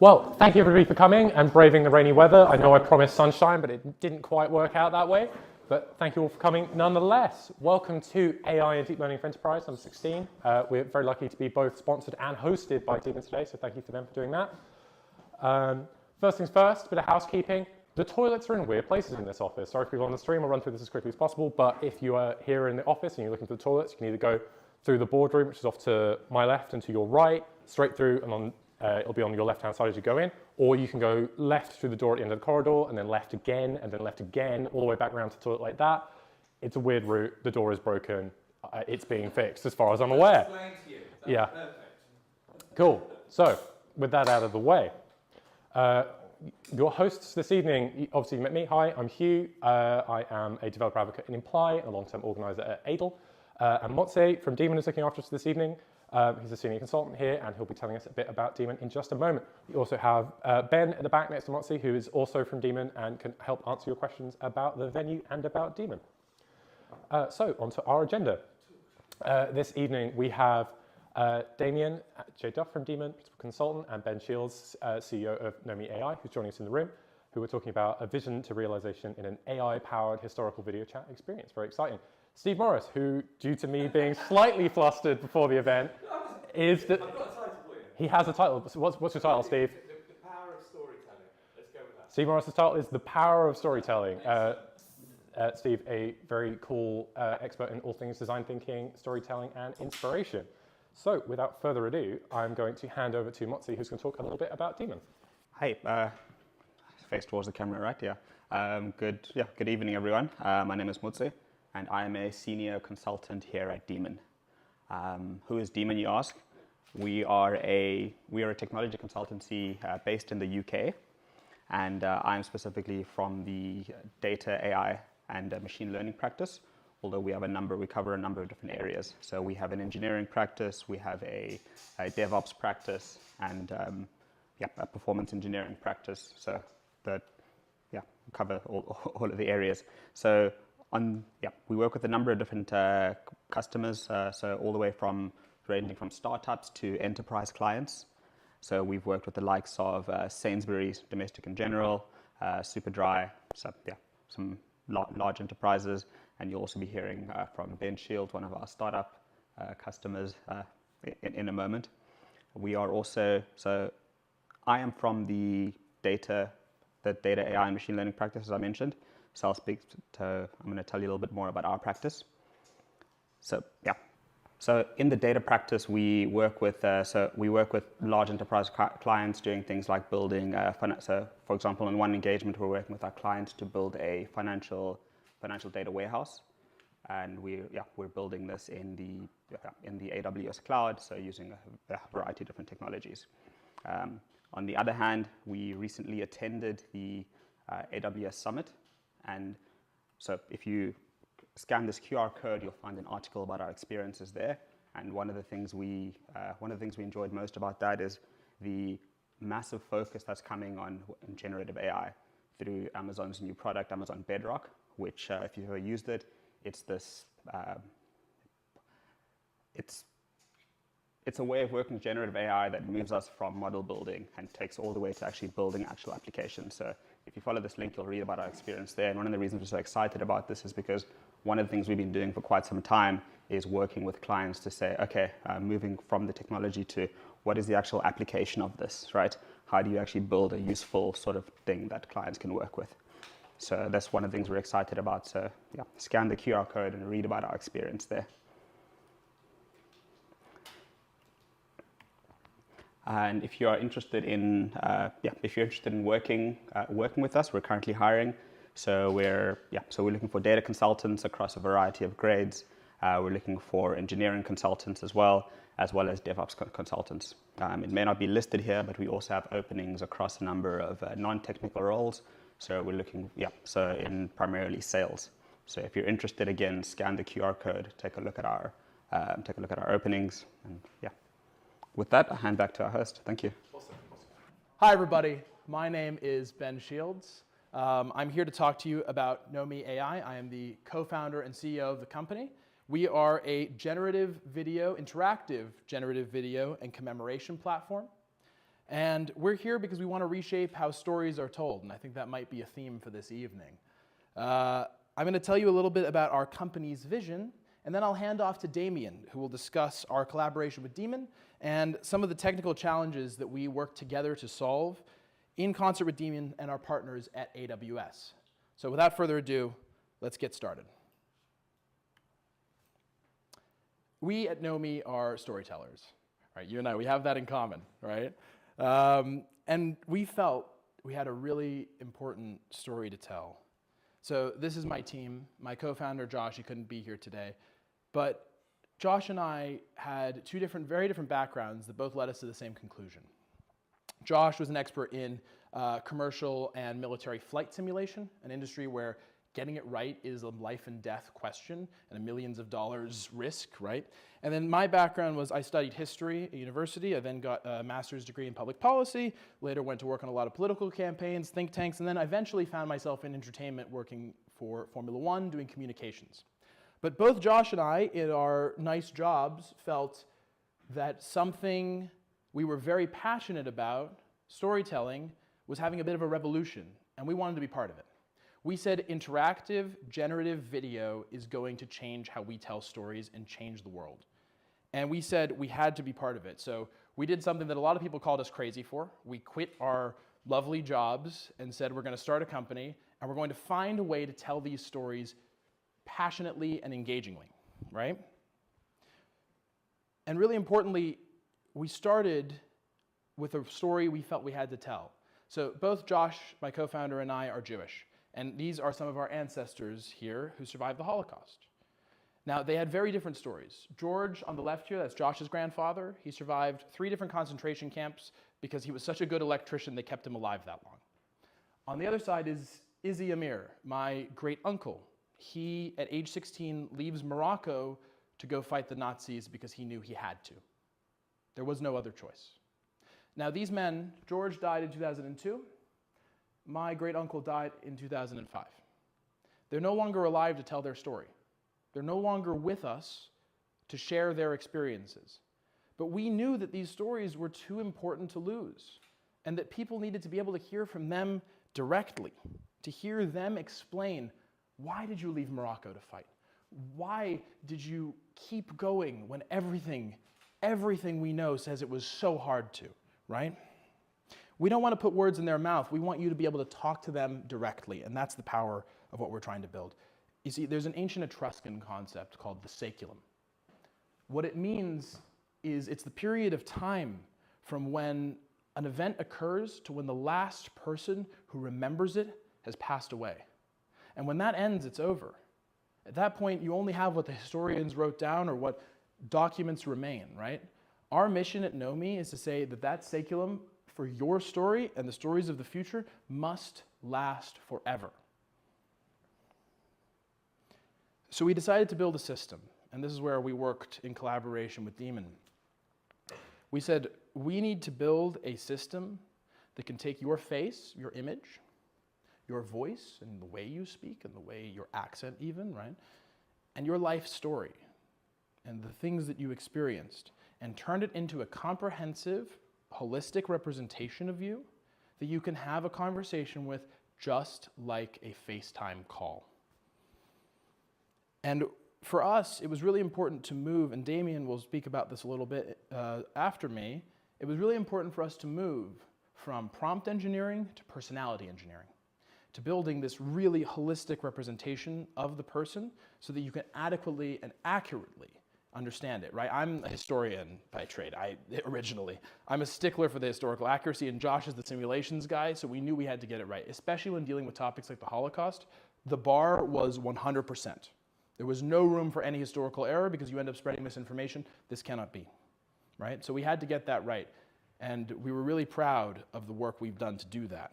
Well, thank you everybody for coming and braving the rainy weather. I know I promised sunshine, but it didn't quite work out that way. But thank you all for coming nonetheless. Welcome to AI and Deep Learning for Enterprise number 16. We're very lucky to be both sponsored and hosted by Daemon today, so thank you for them for doing that. First things first, a bit of housekeeping. The toilets are in weird places in this office. Sorry for people on the stream, I'll run through this as quickly as possible, but if you are here in the office and you're looking for the toilets, you can either go through the boardroom, which is off to my left and to your right, straight through, and on it'll be on your left-hand side as you go in, or you can go left through the door at the end of the corridor, and then left again, all the way back around to the toilet like that. It's a weird route. The door is broken. It's being fixed, as far as I'm aware. Yeah. Perfect. Cool. So, with that out of the way, your hosts this evening, obviously you met me. Hi, I'm Hugh. I am a developer advocate in Imply, a long-term organizer at Adel. And Motse from Daemon is looking after us this evening. He's a senior consultant here, and he'll be telling us a bit about Daemon in just a moment. We also have Ben at the back next to Motse, who is also from Daemon and can help answer your questions about the venue and about Daemon. So, onto our agenda. This evening, we have Damien Jade Duff from Daemon, principal consultant, and Ben Shields, CEO of Nomi AI, who's joining us in the room, who are talking about a vision to realization in an AI-powered historical video chat experience. Very exciting. Steve Morris, who, due to me being slightly flustered before the event, is the... I've got a title for you. He has a title. What's your title, Steve? The Power of Storytelling. Let's go with that. Steve Morris's title is The Power of Storytelling. Steve, a very cool expert in all things design thinking, storytelling, and inspiration. So, without further ado, I'm going to hand over to Motse, who's going to talk a little bit about Daemon. Hi. Face towards the camera, right? Yeah. Good evening, everyone. My name is Motse, and I am a senior consultant here at Daemon. Who is Daemon, you ask? We are a technology consultancy based in the UK, and I'm specifically from the data, AI, and machine learning practice. Although we cover a number of different areas. So we have an engineering practice, we have a DevOps practice, and a performance engineering practice. So we cover all of the areas. So we work with a number of different customers, so all the way from ranging from startups to enterprise clients. So we've worked with the likes of Sainsbury's, Domestic in General, Superdry, some large enterprises, and you'll also be hearing from Ben Shields, one of our startup customers, in a moment. We are also, I am from the data AI and machine learning practice, as I mentioned. So I'm going to tell you a little bit more about our practice. So in the data practice, we work with large enterprise clients doing things like building. So, for example, in one engagement, we're working with our clients to build a financial data warehouse, and we're building this in the AWS cloud, so using a variety of different technologies. On the other hand, we recently attended the AWS Summit, and so if you scan this QR code, you'll find an article about our experiences there. And one of the things we enjoyed most about that is the massive focus that's coming on generative AI through Amazon's new product, Amazon Bedrock, which if you've ever used it, it's a way of working with generative AI that moves us from model building and takes all the way to actually building actual applications. So if you follow this link, you'll read about our experience there. And one of the reasons we're so excited about this is because one of the things we've been doing for quite some time is working with clients to say, okay, moving from the technology to what is the actual application of this, right? How do you actually build a useful sort of thing that clients can work with? So that's one of the things we're excited about. So scan the QR code and read about our experience there. And if you are interested in, working with us, we're currently hiring. So we're looking for data consultants across a variety of grades. We're looking for engineering consultants as well as DevOps consultants. It may not be listed here, but we also have openings across a number of non-technical roles. So we're looking, in primarily sales. So if you're interested, again, scan the QR code, take a look at our openings, and With that, I'll hand back to our host. Thank you. Awesome. Hi, everybody. My name is Ben Shields. I'm here to talk to you about Nomi AI. I am the co-founder and CEO of the company. We are a interactive generative video and commemoration platform. And we're here because we want to reshape how stories are told, and I think that might be a theme for this evening. I'm going to tell you a little bit about our company's vision, and then I'll hand off to Damien, who will discuss our collaboration with Daemon and some of the technical challenges that we work together to solve in concert with Daemon and our partners at AWS. So without further ado, let's get started. We at Nomi are storytellers, right? You and I, we have that in common, right? And we felt we had a really important story to tell. So this is my team. My co-founder, Josh, he couldn't be here today. But Josh and I had two very different backgrounds that both led us to the same conclusion. Josh was an expert in commercial and military flight simulation, an industry where getting it right is a life and death question and a millions of dollars risk, right? And then my background was I studied history at university. I then got a master's degree in public policy, later went to work on a lot of political campaigns, think tanks, and then I eventually found myself in entertainment working for Formula One, doing communications. But both Josh and I, in our nice jobs, felt that something we were very passionate about, storytelling, was having a bit of a revolution, and we wanted to be part of it. We said interactive, generative video is going to change how we tell stories and change the world. And we said we had to be part of it. So we did something that a lot of people called us crazy for. We quit our lovely jobs and said we're going to start a company, and we're going to find a way to tell these stories passionately and engagingly, right? And really importantly, we started with a story we felt we had to tell. So both Josh, my co-founder, and I are Jewish. And these are some of our ancestors here who survived the Holocaust. Now, they had very different stories. George, on the left here, that's Josh's grandfather. He survived 3 different concentration camps because he was such a good electrician they kept him alive that long. On the other side is Izzy Amir, my great uncle. He, at age 16, leaves Morocco to go fight the Nazis because he knew he had to. There was no other choice. Now, these men, George died in 2002. My great uncle died in 2005. They're no longer alive to tell their story. They're no longer with us to share their experiences. But we knew that these stories were too important to lose, and that people needed to be able to hear from them directly, to hear them explain, why did you leave Morocco to fight? Why did you keep going when everything we know says it was so hard to, right? We don't want to put words in their mouth. We want you to be able to talk to them directly, and that's the power of what we're trying to build. You see, there's an ancient Etruscan concept called the saeculum. What it means is it's the period of time from when an event occurs to when the last person who remembers it has passed away. And when that ends, it's over. At that point, you only have what the historians wrote down or what documents remain, right? Our mission at Nomi is to say that that saeculum for your story and the stories of the future must last forever. So we decided to build a system, and this is where we worked in collaboration with Daemon. We said, we need to build a system that can take your face, your image, your voice, and the way you speak, and the way your accent even, right? And your life story, and the things that you experienced, and turn it into a comprehensive, holistic representation of you that you can have a conversation with just like a FaceTime call. And for us, it was really important to move, and Damien will speak about this a little bit after me, it was really important for us to move from prompt engineering to personality engineering, to building this really holistic representation of the person so that you can adequately and accurately understand it, right? I'm a historian by trade, originally. I'm a stickler for the historical accuracy, and Josh is the simulations guy, so we knew we had to get it right, especially when dealing with topics like the Holocaust. The bar was 100%. There was no room for any historical error because you end up spreading misinformation. This cannot be, right? So we had to get that right, and we were really proud of the work we've done to do that.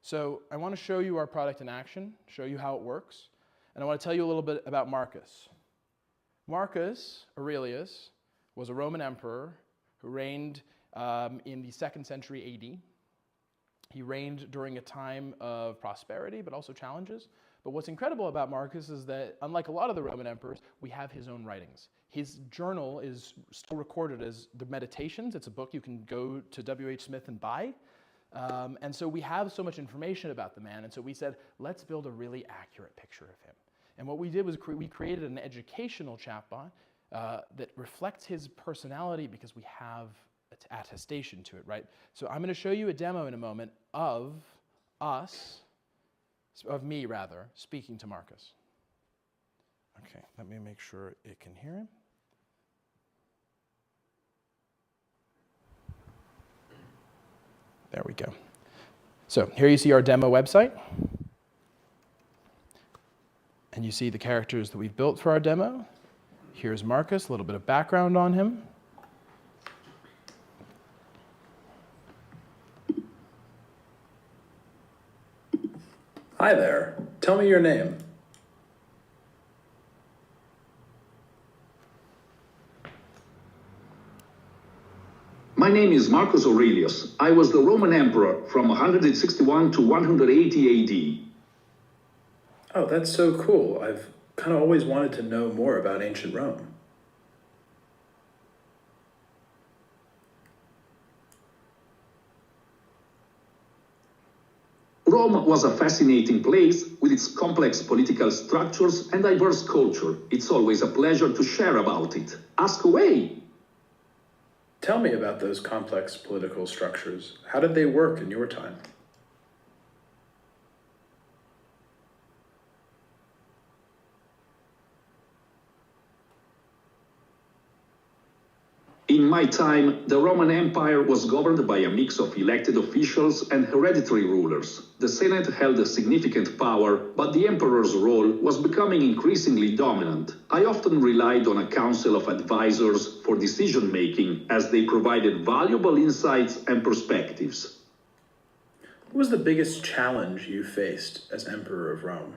So I want to show you our product in action, show you how it works, and I want to tell you a little bit about Marcus. Marcus Aurelius was a Roman emperor who reigned in the 2nd century AD. He reigned during a time of prosperity, but also challenges. But what's incredible about Marcus is that, unlike a lot of the Roman emperors, we have his own writings. His journal is still recorded as the Meditations. It's a book you can go to W.H. Smith and buy. And so we have so much information about the man. And so we said, let's build a really accurate picture of him. And what we did was we created an educational chatbot that reflects his personality because we have attestation to it, right? So I'm going to show you a demo in a moment of me rather, speaking to Marcus. Okay, let me make sure it can hear him. There we go. So here you see our demo website. And you see the characters that we've built for our demo. Here's Marcus, a little bit of background on him. Hi there. Tell me your name. My name is Marcus Aurelius. I was the Roman emperor from 161 to 180 AD. Oh, that's so cool. I've kind of always wanted to know more about ancient Rome. Rome was a fascinating place with its complex political structures and diverse culture. It's always a pleasure to share about it. Ask away. Tell me about those complex political structures. How did they work in your time? In my time, the Roman Empire was governed by a mix of elected officials and hereditary rulers. The Senate held a significant power, but the emperor's role was becoming increasingly dominant. I often relied on a council of advisors for decision-making, as they provided valuable insights and perspectives. What was the biggest challenge you faced as Emperor of Rome?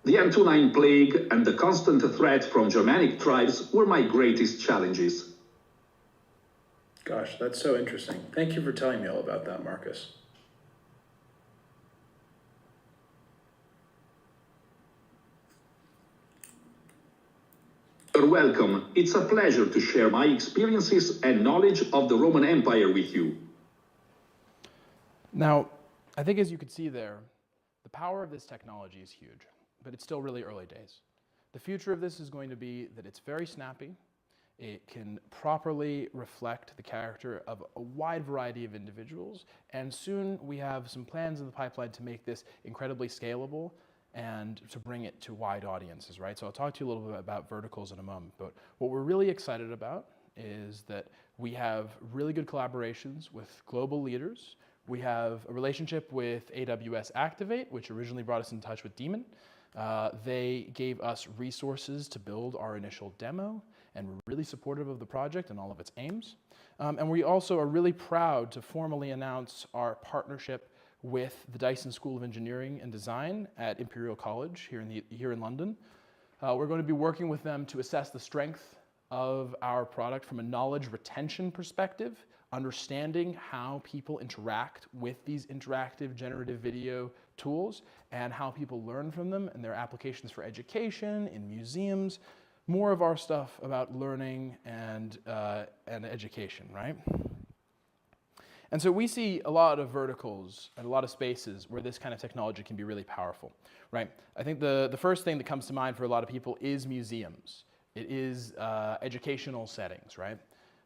The Antonine Plague and the constant threat from Germanic tribes were my greatest challenges. Gosh, that's so interesting. Thank you for telling me all about that, Marcus. You're welcome. It's a pleasure to share my experiences and knowledge of the Roman Empire with you. Now, I think as you could see there, the power of this technology is huge, but it's still really early days. The future of this is going to be that it's very snappy. It can properly reflect the character of a wide variety of individuals, and soon we have some plans in the pipeline to make this incredibly scalable and to bring it to wide audiences, right? So I'll talk to you a little bit about verticals in a moment, but what we're really excited about is that we have really good collaborations with global leaders. We have a relationship with AWS Activate, which originally brought us in touch with Daemon. They gave us resources to build our initial demo, and we're really supportive of the project and all of its aims. And we also are really proud to formally announce our partnership with the Dyson School of Engineering and Design at Imperial College here in London. We're going to be working with them to assess the strength of our product from a knowledge retention perspective, understanding how people interact with these interactive generative video tools and how people learn from them and their applications for education, in museums, more of our stuff about learning and education, right? And so we see a lot of verticals and a lot of spaces where this kind of technology can be really powerful, right? I think the first thing that comes to mind for a lot of people is museums. It is educational settings, right?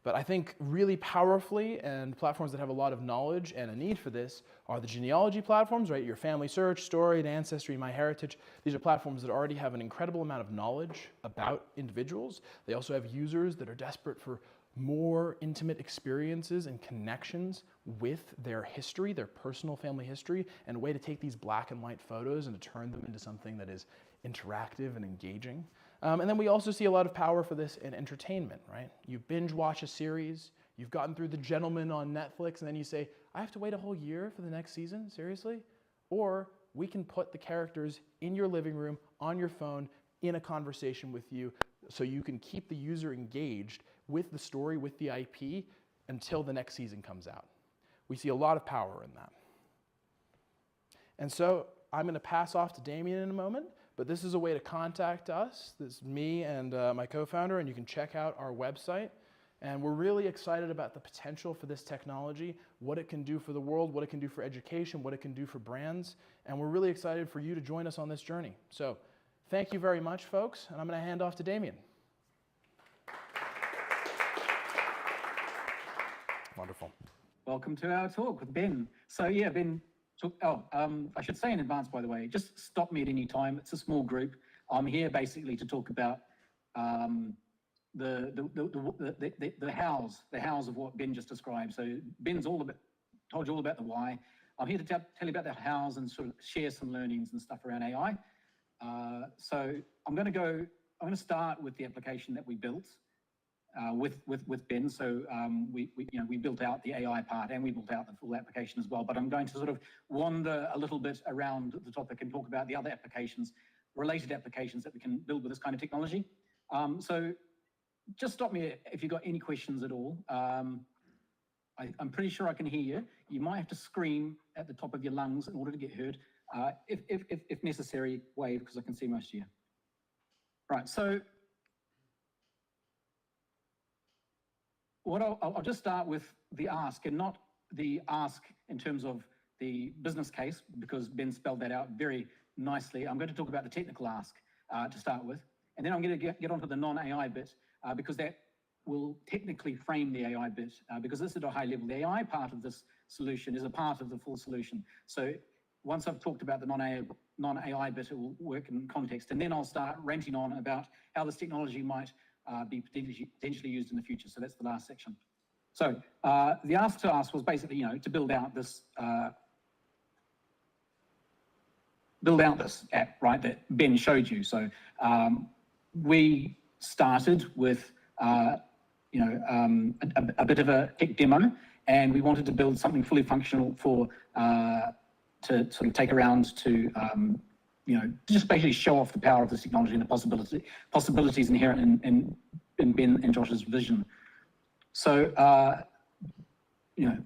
But I think really powerfully, and platforms that have a lot of knowledge and a need for this, are the genealogy platforms, right? Your Family Search, Storied, Ancestry, MyHeritage. These are platforms that already have an incredible amount of knowledge about individuals. They also have users that are desperate for more intimate experiences and connections with their history, their personal family history, and a way to take these black and white photos and to turn them into something that is interactive and engaging. And then we also see a lot of power for this in entertainment, right? You binge watch a series, you've gotten through The Gentleman on Netflix, and then you say, I have to wait a whole year for the next season, seriously? Or we can put the characters in your living room, on your phone, in a conversation with you, so you can keep the user engaged with the story, with the IP, until the next season comes out. We see a lot of power in that. And so I'm going to pass off to Damien in a moment, but this is a way to contact us. This is me and my co-founder, and you can check out our website. And we're really excited about the potential for this technology, what it can do for the world, what it can do for education, what it can do for brands. And we're really excited for you to join us on this journey. So thank you very much, folks. And I'm going to hand off to Damien. Wonderful. Welcome to our talk with Ben. So yeah, Ben, I should say in advance, by the way, just stop me at any time. It's a small group. I'm here basically to talk about the hows of what Ben just described. So Ben's told you all about the why. I'm here to tell you about the hows and sort of share some learnings and stuff around AI. So I'm going to start with the application that we built with Ben. So we built out the AI part and we built out the full application as well. But I'm going to sort of wander a little bit around the topic and talk about the other applications, related applications that we can build with this kind of technology. So just stop me if you've got any questions at all. I'm pretty sure I can hear you. You might have to scream at the top of your lungs in order to get heard. If necessary, wave, because I can see most of you. Right, so I'll just start with the ask, and not the ask in terms of the business case, because Ben spelled that out very nicely. I'm going to talk about the technical ask to start with, and then I'm going to get onto the non-AI bit, because that will technically frame the AI bit, because this is at a high level. The AI part of this solution is a part of the full solution. So once I've talked about the non-AI bit, it will work in context, and then I'll start ranting on about how this technology might be potentially used in the future. So that's the last section. So the ask to us was basically, to build out this app, right, that Ben showed you. So we started with a bit of a tech demo, and we wanted to build something fully functional for to sort of take around to just basically show off the power of this technology and the possibilities inherent in Ben and Josh's vision. So I'm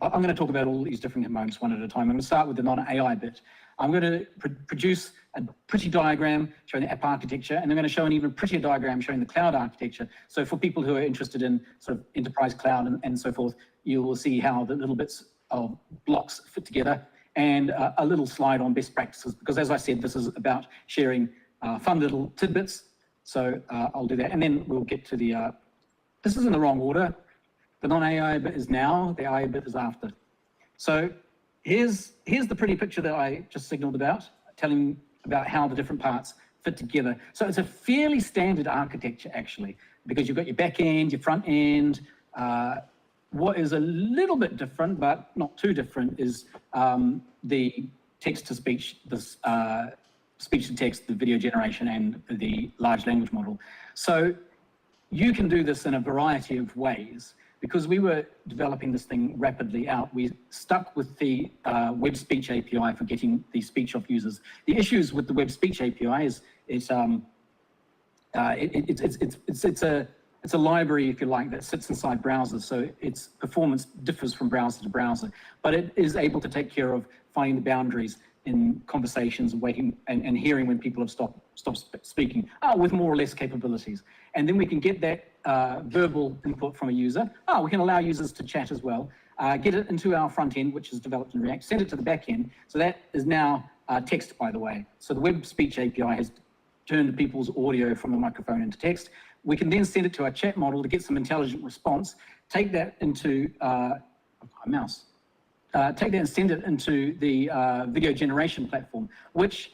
going to talk about all these different components one at a time. I'm going to start with the non-AI bit. I'm going to produce a pretty diagram showing the app architecture, and I'm going to show an even prettier diagram showing the cloud architecture. So for people who are interested in sort of enterprise cloud and so forth, you will see how the little bits of blocks fit together, and a little slide on best practices, because as I said, this is about sharing fun little tidbits. So I'll do that, and then we'll get to the, this is in the wrong order. The non-AI bit is now, the AI bit is after. So here's the pretty picture that I just signaled about, telling about how the different parts fit together. So it's a fairly standard architecture, actually, because you've got your back end, your front end. What is a little bit different, but not too different, is the text-to-speech, this speech-to-text, the video generation, and the large language model. So you can do this in a variety of ways. Because we were developing this thing rapidly out, we stuck with the web speech API for getting the speech off users. The issues with the web speech API is it's a library, if you like, that sits inside browsers. So its performance differs from browser to browser, but it is able to take care of finding the boundaries in conversations and waiting and hearing when people have stopped speaking with more or less capabilities. And then we can get that verbal input from a user. We can allow users to chat as well. Get it into our front end, which is developed in React, send it to the back end. So that is now text, by the way. So the web speech API has turned people's audio from the microphone into text. We can then send it to our chat model to get some intelligent response, take that into take that and send it into the video generation platform, which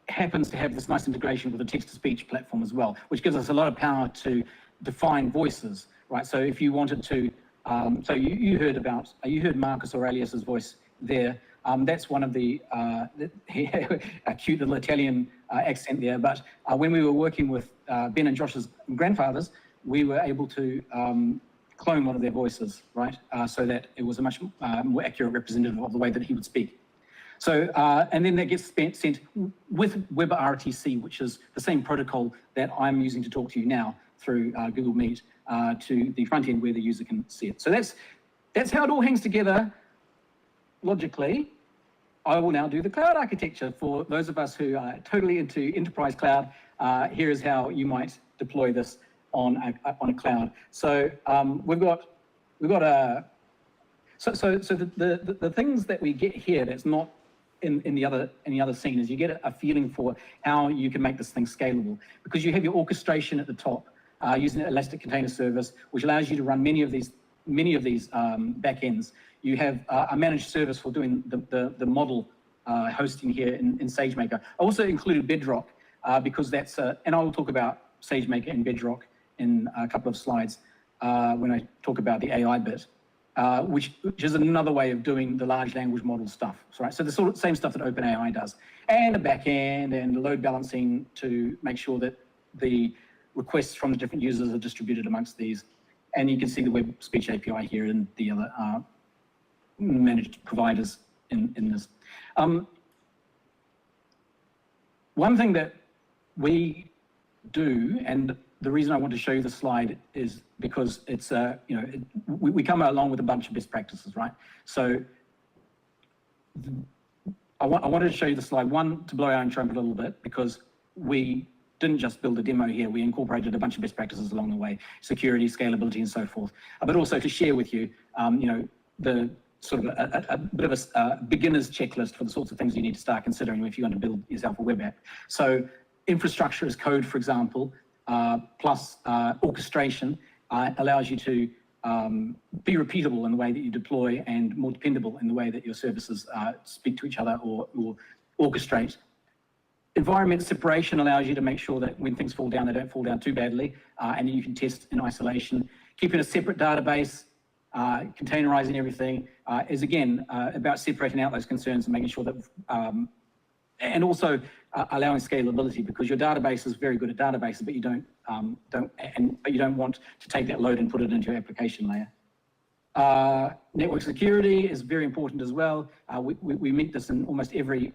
happens to have this nice integration with the text-to-speech platform as well, which gives us a lot of power to define voices, right? So if you wanted to, so you heard Marcus Aurelius's voice there. That's one of the a cute little Italian accent there. But when we were working with Ben and Josh's grandfathers, we were able to clone one of their voices, right? So that it was a much more accurate representative of the way that he would speak. So, and then that gets sent with WebRTC, which is the same protocol that I'm using to talk to you now through Google Meet to the front end where the user can see it. So that's how it all hangs together logically. I will now do the cloud architecture for those of us who are totally into enterprise cloud. Here is how you might deploy this on a cloud. So we've got a the things that we get here that's not in the other scene is you get a feeling for how you can make this thing scalable, because you have your orchestration at the top using an Elastic Container Service, which allows you to run many of these backends. You have a managed service for doing the model hosting here in SageMaker. I also included Bedrock because that's, and I will talk about SageMaker and Bedrock in a couple of slides when I talk about the AI bit, which is another way of doing the large language model stuff. Right? So the sort of same stuff that OpenAI does, and a backend and the load balancing to make sure that the requests from the different users are distributed amongst these. And you can see the web speech API here and the other managed providers in this. One thing that we do, and the reason I want to show you the slide is because it's, we come along with a bunch of best practices, right? So I wanted to show you the slide, one, to blow our own trumpet a little bit, because we didn't just build a demo here, we incorporated a bunch of best practices along the way, security, scalability, and so forth, but also to share with you, the sort of a bit of a beginner's checklist for the sorts of things you need to start considering if you want to build yourself a web app. So infrastructure as code, for example, plus orchestration allows you to be repeatable in the way that you deploy and more dependable in the way that your services speak to each other or orchestrate. Environment separation allows you to make sure that when things fall down, they don't fall down too badly, and then you can test in isolation. Keeping a separate database, containerizing everything is again about separating out those concerns and making sure that, and also allowing scalability, because your database is very good at databases, but you don't want to take that load and put it into your application layer. Network security is very important as well. We meet this in almost every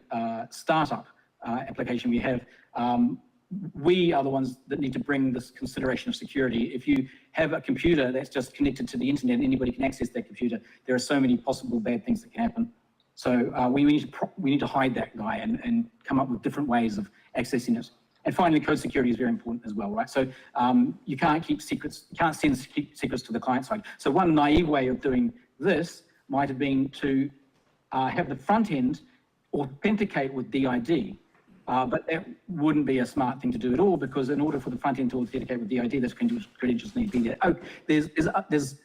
startup application we have. We are the ones that need to bring this consideration of security. If you have a computer that's just connected to the internet and anybody can access that computer, there are so many possible bad things that can happen. So we need to hide that guy and come up with different ways of accessing it. And finally, code security is very important as well, right? So you can't keep secrets, you can't send secrets to the client side. So one naive way of doing this might have been to have the front end authenticate with DID. But that wouldn't be a smart thing to do at all, because in order for the front end to authenticate with DID, those credentials need to be there. Oh, there's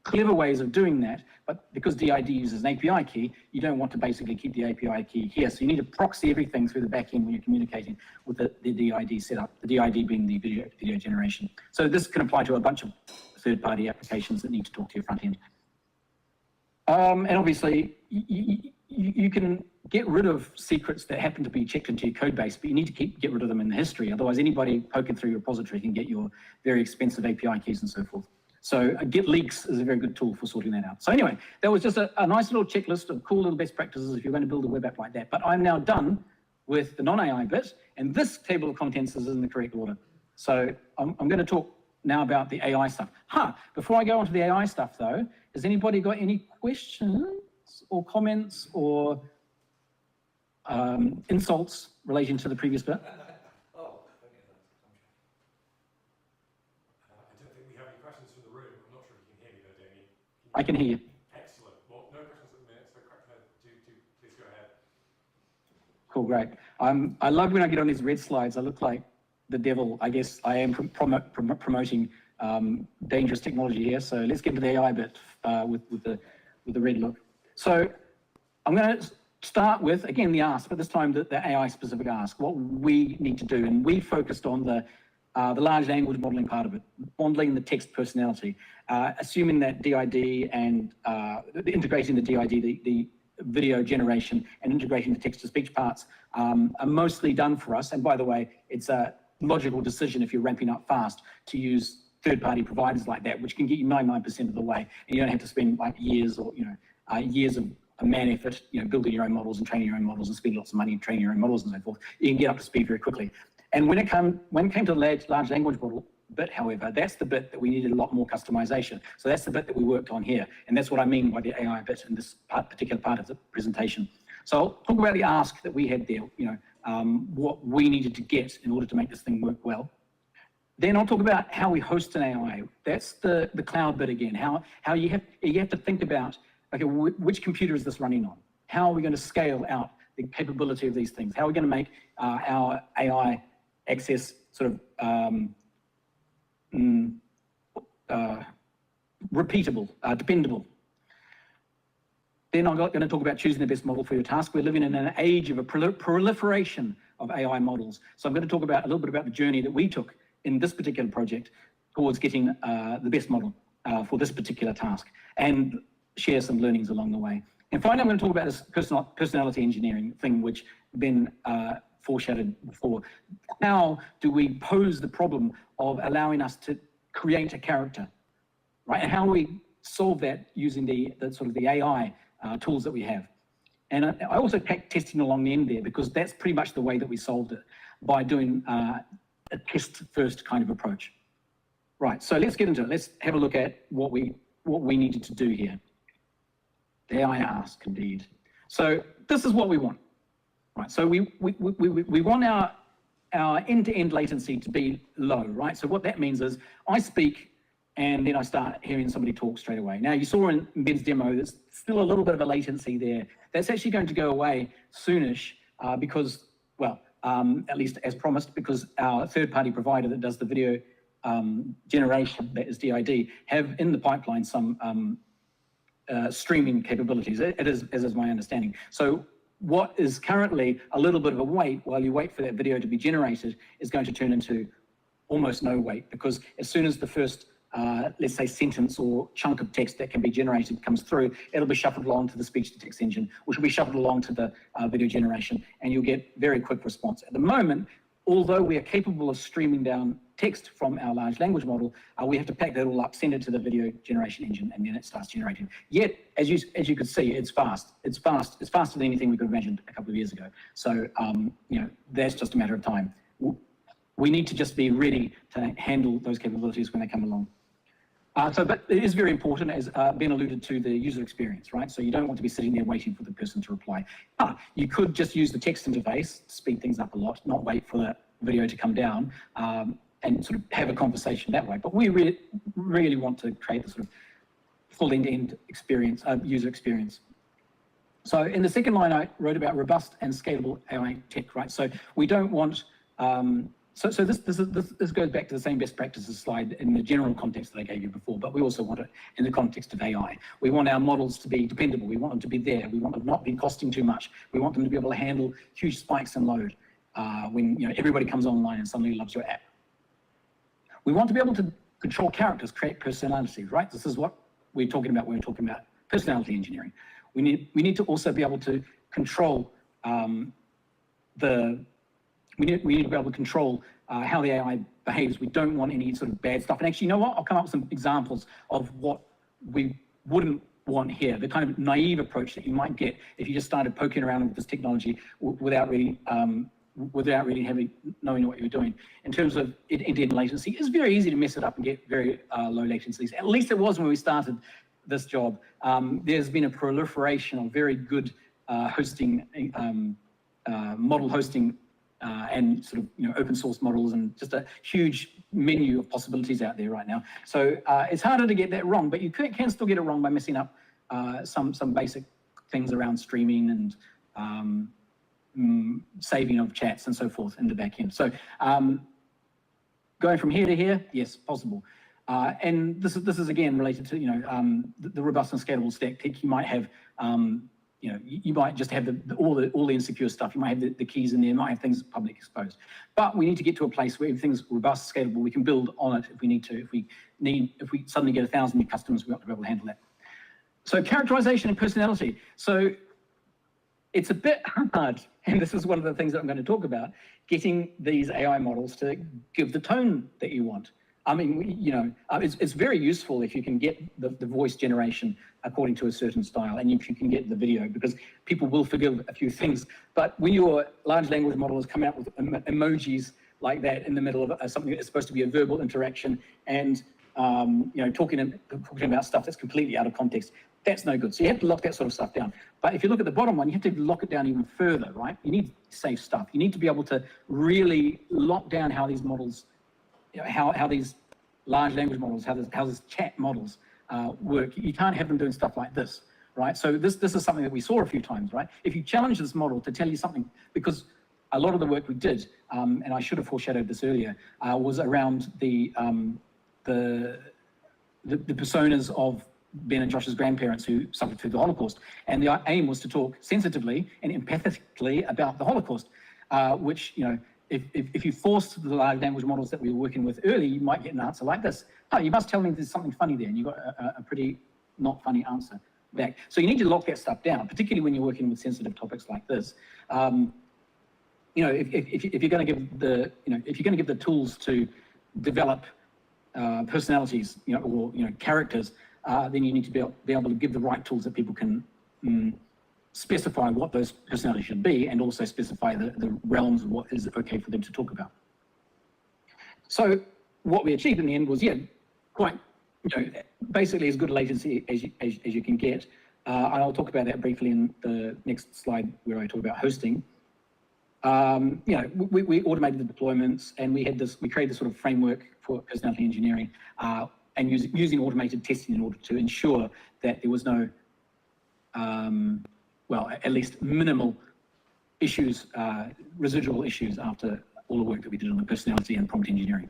clever ways of doing that, but because DID uses an API key, you don't want to basically keep the API key here. So you need to proxy everything through the back end when you're communicating with the DID setup, the DID being the video generation. So this can apply to a bunch of third-party applications that need to talk to your front end. And obviously, you can get rid of secrets that happen to be checked into your code base, but you need to get rid of them in the history. Otherwise, anybody poking through your repository can get your very expensive API keys and so forth. So Git leaks is a very good tool for sorting that out. So anyway, that was just a nice little checklist of cool little best practices if you're going to build a web app like that. But I'm now done with the non-AI bit, and this table of contents is in the correct order. So I'm going to talk now about the AI stuff. Before I go on to the AI stuff though, has anybody got any questions or comments or insults relating to the previous bit? I don't think we have any questions from the room. I'm not sure if you can hear me though, Damien. I can hear you. Excellent. Well, no questions at the minute, so Practioner, please go ahead. Cool, great. I love when I get on these red slides. I look like the devil. I guess I am promoting dangerous technology here. So let's get to the AI bit with the red look. So I'm going to start with, again, the ask, but this time the AI specific ask, what we need to do. And we focused on the large language modeling part of it, modeling the text personality, assuming that DID and integrating the DID, the video generation, and integrating the text to speech parts are mostly done for us. And by the way, it's a logical decision if you're ramping up fast to use third-party providers like that, which can get you 99% of the way, and you don't have to spend like years or years of a man effort, building your own models and training your own models and spending lots of money and training your own models and so forth. You can get up to speed very quickly. And when it came to the large language model bit, however, that's the bit that we needed a lot more customization. So that's the bit that we worked on here. And that's what I mean by the AI bit in this particular part of the presentation. So I'll talk about the ask that we had there, what we needed to get in order to make this thing work well. Then I'll talk about how we host an AI. That's the cloud bit again. How you have to think about, okay, which computer is this running on? How are we going to scale out the capability of these things? How are we going to make our AI access sort of repeatable, dependable? Then I'm going to talk about choosing the best model for your task. We're living in an age of a proliferation of AI models. So I'm going to talk about a little bit about the journey that we took in this particular project towards getting the best model for this particular task, and share some learnings along the way. And finally, I'm going to talk about this personality engineering thing, which Ben foreshadowed before. How do we pose the problem of allowing us to create a character, right? And how do we solve that using the sort of the AI tools that we have? And I also take testing along the end there, because that's pretty much the way that we solved it, by doing a test first kind of approach. Right, so let's get into it. Let's have a look at what we needed to do here. The AI ask, indeed. So this is what we want, right? So we want our end-to-end latency to be low, right? So what that means is I speak and then I start hearing somebody talk straight away. Now you saw in Ben's demo, there's still a little bit of a latency there. That's actually going to go away soonish because, well, at least as promised, because our third-party provider that does the video generation, that is DID, have in the pipeline some streaming capabilities. It is my understanding. So what is currently a little bit of a wait while you wait for that video to be generated is going to turn into almost no wait, because as soon as the first let's say sentence or chunk of text that can be generated comes through, it'll be shuffled along to the speech-to-text engine, which will be shuffled along to the video generation, and you'll get very quick response. At the moment, although we are capable of streaming down text from our large language model, we have to pack that all up, send it to the video generation engine, and then it starts generating. Yet, as you could see, it's fast. It's fast. It's faster than anything we could have imagined a couple of years ago. So, that's just a matter of time. We need to just be ready to handle those capabilities when they come along. But it is very important, as Ben alluded to, the user experience, right? So you don't want to be sitting there waiting for the person to reply. You could just use the text interface to speed things up a lot, not wait for the video to come down, and sort of have a conversation that way. But we really want to create the sort of full end-to-end experience, user experience. So in the second line, I wrote about robust and scalable AI tech, right? So we don't want, So this goes back to the same best practices slide in the general context that I gave you before, but we also want it in the context of AI. We want our models to be dependable. We want them to be there. We want them not be costing too much. We want them to be able to handle huge spikes in load when everybody comes online and suddenly loves your app. We want to be able to control characters, create personalities, right? This is what we're talking about when we're talking about personality engineering. We need to also be able to control we need to be able to control how the AI behaves. We don't want any sort of bad stuff. And actually, you know what? I'll come up with some examples of what we wouldn't want here, the kind of naive approach that you might get if you just started poking around with this technology without really knowing what you're doing. In terms of end-to-end latency, it's very easy to mess it up and get very low latencies. At least it was when we started this job. There's been a proliferation of very good hosting, model hosting, and sort of open source models, and just a huge menu of possibilities out there right now. So it's harder to get that wrong, but you can still get it wrong by messing up some basic things around streaming and saving of chats and so forth in the back end. So going from here to here, yes, possible. And this is again related to the robust and scalable stack. You might have you might just have all the insecure stuff. You might have the keys in there. You might have things publicly exposed. But we need to get to a place where everything's robust, scalable. We can build on it if we need to. If we suddenly get 1,000 new customers, we have to be able to handle that. So characterization and personality. So it's a bit hard, and this is one of the things that I'm going to talk about, getting these AI models to give the tone that you want. I mean, it's very useful if you can get the voice generation according to a certain style, and if you can get the video, because people will forgive a few things. But when your large language model is coming up with emojis like that in the middle of something that's supposed to be a verbal interaction, and talking about stuff that's completely out of context, that's no good. So you have to lock that sort of stuff down. But if you look at the bottom one, you have to lock it down even further, right? You need safe stuff. You need to be able to really lock down how these models, how these large language models, how these chat models work. You can't have them doing stuff like this, right? So this is something that we saw a few times, right? If you challenge this model to tell you something, because a lot of the work we did, and I should have foreshadowed this earlier, was around the personas of Ben and Josh's grandparents who suffered through the Holocaust. And the aim was to talk sensitively and empathetically about the Holocaust, which, if you forced the large language models that we were working with early, you might get an answer like this. Oh, you must tell me there's something funny there, and you got a pretty not funny answer back. So you need to lock that stuff down, particularly when you're working with sensitive topics like this. If you're going to give the tools to develop personalities, or characters, then you need to be able to give the right tools that people can specify what those personalities should be, and also specify the realms of what is okay for them to talk about. So what we achieved in the end was, quite, basically as good a latency as you can get. I'll talk about that briefly in the next slide where I talk about hosting. We automated the deployments, and we created this sort of framework for personality engineering, and using automated testing in order to ensure that there was no, at least minimal issues, residual issues after all the work that we did on the personality and prompt engineering.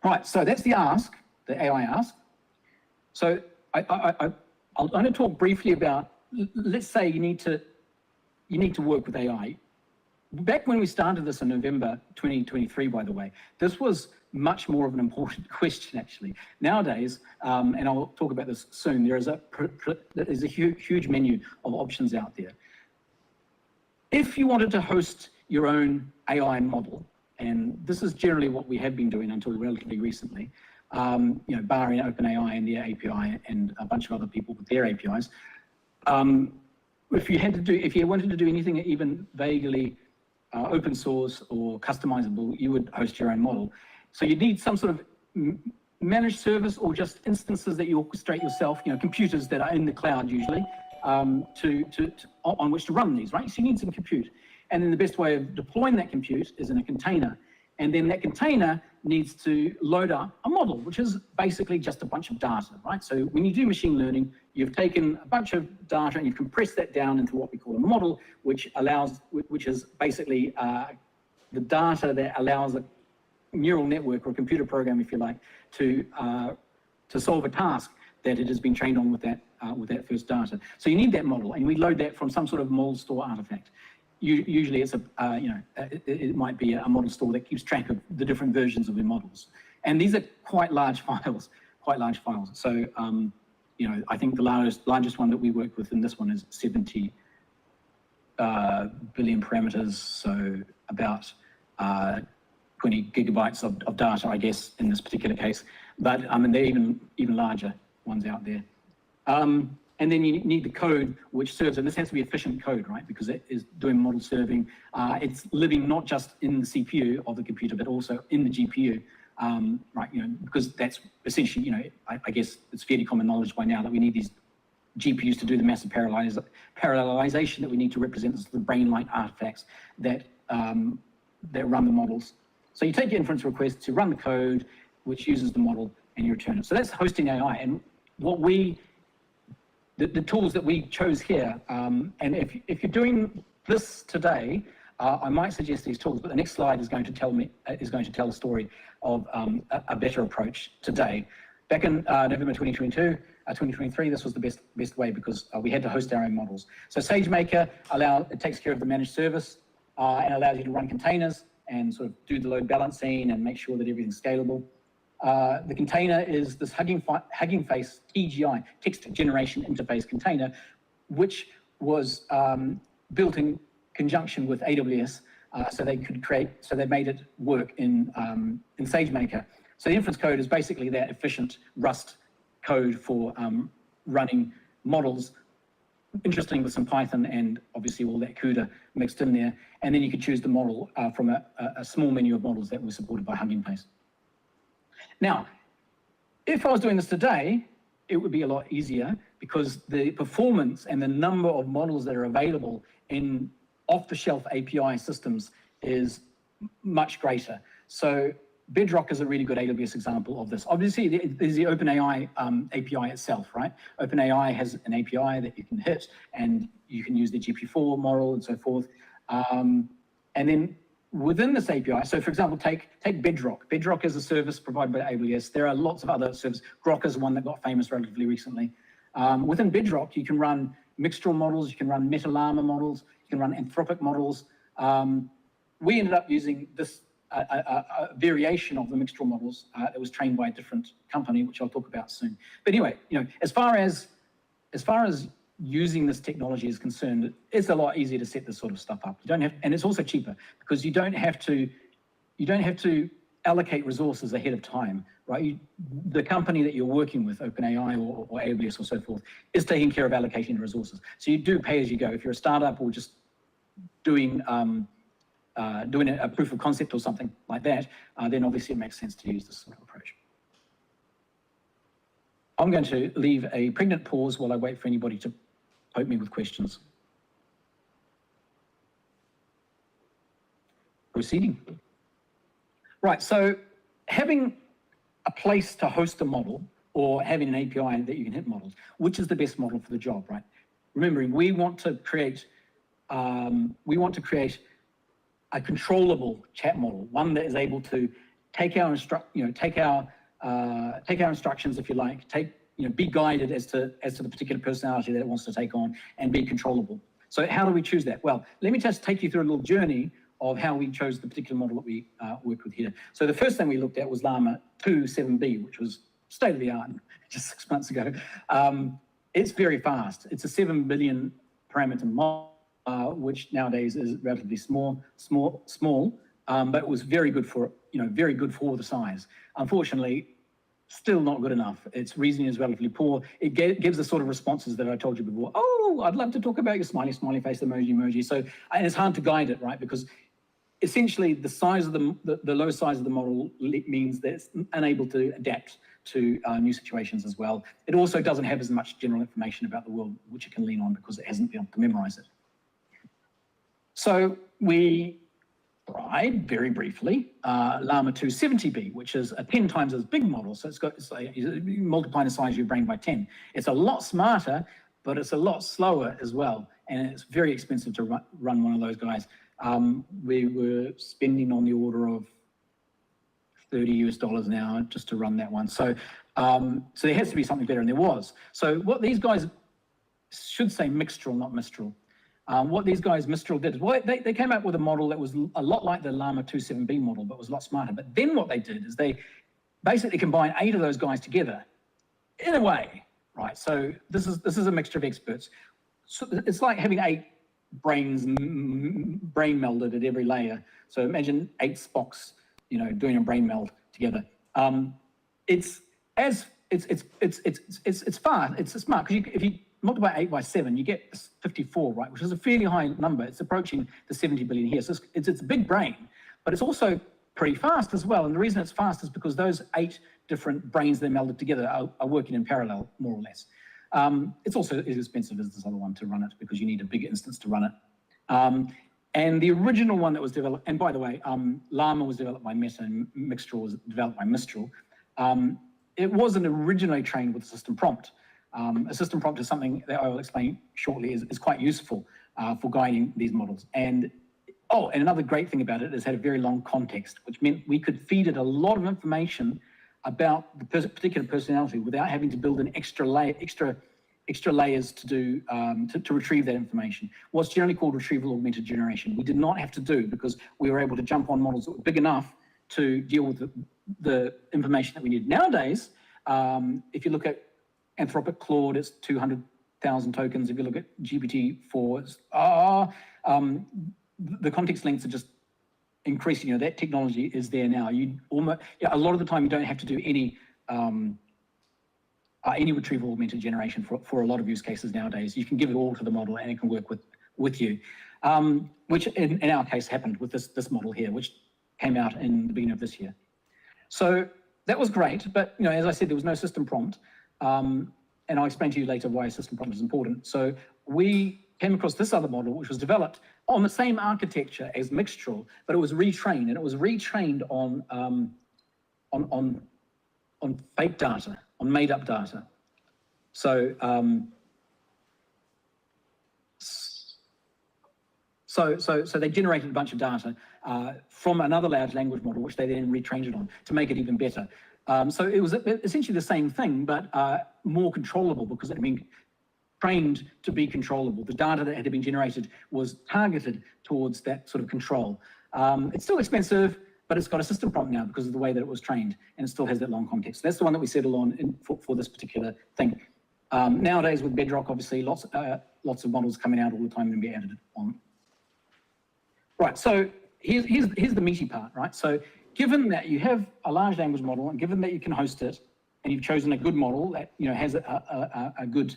Right, so that's the ask, the AI ask. So I'm going to talk briefly about, let's say you need to work with AI. Back when we started this in November 2023, by the way, this was much more of an important question, actually. Nowadays, and I'll talk about this soon, there is a huge menu of options out there. If you wanted to host your own AI model, and this is generally what we have been doing until relatively recently, barring OpenAI and their API and a bunch of other people with their APIs, if you wanted to do anything even vaguely open source or customizable, you would host your own model. So you need some sort of managed service, or just instances that you orchestrate yourself, computers that are in the cloud usually, on which to run these, right? So you need some compute. And then the best way of deploying that compute is in a container. And then that container needs to load up a model, which is basically just a bunch of data, right? So when you do machine learning, you've taken a bunch of data and you've compressed that down into what we call a model, which is basically the data that allows a neural network or a computer program, if you like, to solve a task that it has been trained on with that first data. So you need that model, and we load that from some sort of model store artifact. Usually it's it might be a model store that keeps track of the different versions of the models. And these are quite large files. So, I think the largest one that we work with in this one is 70 billion parameters. So about 20 gigabytes of data, I guess, in this particular case. But there are even larger ones out there. And then you need the code which serves, and this has to be efficient code, right? Because it is doing model serving. It's living not just in the CPU of the computer, but also in the GPU, right? Because that's essentially, I guess it's fairly common knowledge by now that we need these GPUs to do the massive parallelization that we need to represent the brain-like artifacts that run the models. So you take your inference request to run the code, which uses the model, and you return it. So that's hosting AI. And what the tools that we chose here, and if you're doing this today, I might suggest these tools, but the next slide is going to tell the story of a better approach today. Back in November 2023, this was the best way, because we had to host our own models. So SageMaker it takes care of the managed service and allows you to run containers and sort of do the load balancing and make sure that everything's scalable. The container is this Hugging Face TGI, text generation interface container, which was built in conjunction with AWS, so they made it work in SageMaker. So the inference code is basically that efficient Rust code for running models. Interesting with some Python and obviously all that CUDA mixed in there. And then you could choose the model from a small menu of models that were supported by Hugging Face. Now, if I was doing this today, it would be a lot easier because the performance and the number of models that are available in off-the-shelf API systems is much greater. So Bedrock is a really good AWS example of this. Obviously, there's the OpenAI API itself, right? OpenAI has an API that you can hit, and you can use the GP4 model and so forth. And then within this API, so for example, take Bedrock. Bedrock is a service provided by AWS. There are lots of other services. Grok is one that got famous relatively recently. Within Bedrock, you can run mixtural models, you can run meta-llama models, you can run Anthropic models. We ended up using this a variation of the mixtural models that was trained by a different company, which I'll talk about soon. But anyway, as far as using this technology is concerned, it's a lot easier to set this sort of stuff up. You don't have, and it's also cheaper because you don't have to allocate resources ahead of time, right? The company that you're working with, OpenAI or AWS or so forth, is taking care of allocating the resources. So you do pay as you go. If you're a startup or just doing a proof of concept or something like that, then obviously it makes sense to use this sort of approach. I'm going to leave a pregnant pause while I wait for anybody to poke me with questions. Proceeding. Right, so having a place to host a model or having an API that you can hit models, which is the best model for the job, right? Remembering, we want to create a controllable chat model, one that is able to take our instructions, if you like, be guided as to the particular personality that it wants to take on and be controllable. So how do we choose that? Well, let me just take you through a little journey of how we chose the particular model that we worked with here. So the first thing we looked at was Llama 2 7B, which was state of the art just 6 months ago. It's very fast. It's a 7 billion parameter model, which nowadays is relatively small, but it was very good for the size. Unfortunately, still not good enough. Its reasoning is relatively poor. It gives the sort of responses that I told you before. Oh, I'd love to talk about your smiley face emoji. So, and it's hard to guide it, right? Because essentially the size of the low size of the model means that it's unable to adapt to new situations as well. It also doesn't have as much general information about the world which it can lean on because it hasn't been able to memorize it. So we tried very briefly Llama 2 70B, which is a 10 times as big model. So it's like multiplying the size of your brain by 10. It's a lot smarter, but it's a lot slower as well. And it's very expensive to run one of those guys. We were spending on the order of $30 now just to run that one. So there has to be something better, and there was. So what these guys should say Mixtral, not Mistral. What these guys, Mistral, did is, well, they came up with a model that was a lot like the Llama 2 7B model, but was a lot smarter. But then what they did is they basically combined 8 of those guys together in a way, right? So this is a mixture of experts. So it's like having 8 brain melded at every layer. So imagine 8 Spocks, doing a brain meld together. It's fast. It's smart because if you multiply 8 by 7, you get 54, right? Which is a fairly high number. It's approaching the 70 billion here. So it's a big brain, but it's also pretty fast as well. And the reason it's fast is because those 8 different brains that are melded together are working in parallel, more or less. It's also as expensive as this other one to run it because you need a bigger instance to run it. And the original one that was developed, and by the way, Llama was developed by Meta and Mixtral was developed by Mistral. It wasn't originally trained with a system prompt. A system prompt is something that I will explain shortly is quite useful for guiding these models. And another great thing about it is it had a very long context, which meant we could feed it a lot of information about the particular personality without having to build an extra layers to do to retrieve that information. What's generally called retrieval augmented generation. We did not have to do because we were able to jump on models that were big enough to deal with the information that we need. Nowadays, if you look at Anthropic Claude, it's 200,000 tokens. If you look at GPT-4, it's the context lengths are just increasing. That technology is there now. You almost, a lot of the time you don't have to do any retrieval augmented generation for a lot of use cases nowadays. You can give it all to the model and it can work with you, which in our case happened with this model here, which came out in the beginning of this year. So that was great, but as I said, there was no system prompt, and I'll explain to you later why a system prompt is important. So we came across this other model, which was developed on the same architecture as Mixtral, but it was retrained, and it was retrained on fake data, on made-up data. So So they generated a bunch of data from another large language model, which they then retrained it on to make it even better. So it was essentially the same thing, but more controllable because it had been trained to be controllable. The data that had been generated was targeted towards that sort of control. It's still expensive, but it's got a system prompt now because of the way that it was trained, and it still has that long context. That's the one that we settle on for this particular thing. Nowadays with Bedrock, obviously, lots of models coming out all the time and be added on. Right, so here's the meaty part, right? So given that you have a large language model and given that you can host it and you've chosen a good model that has a good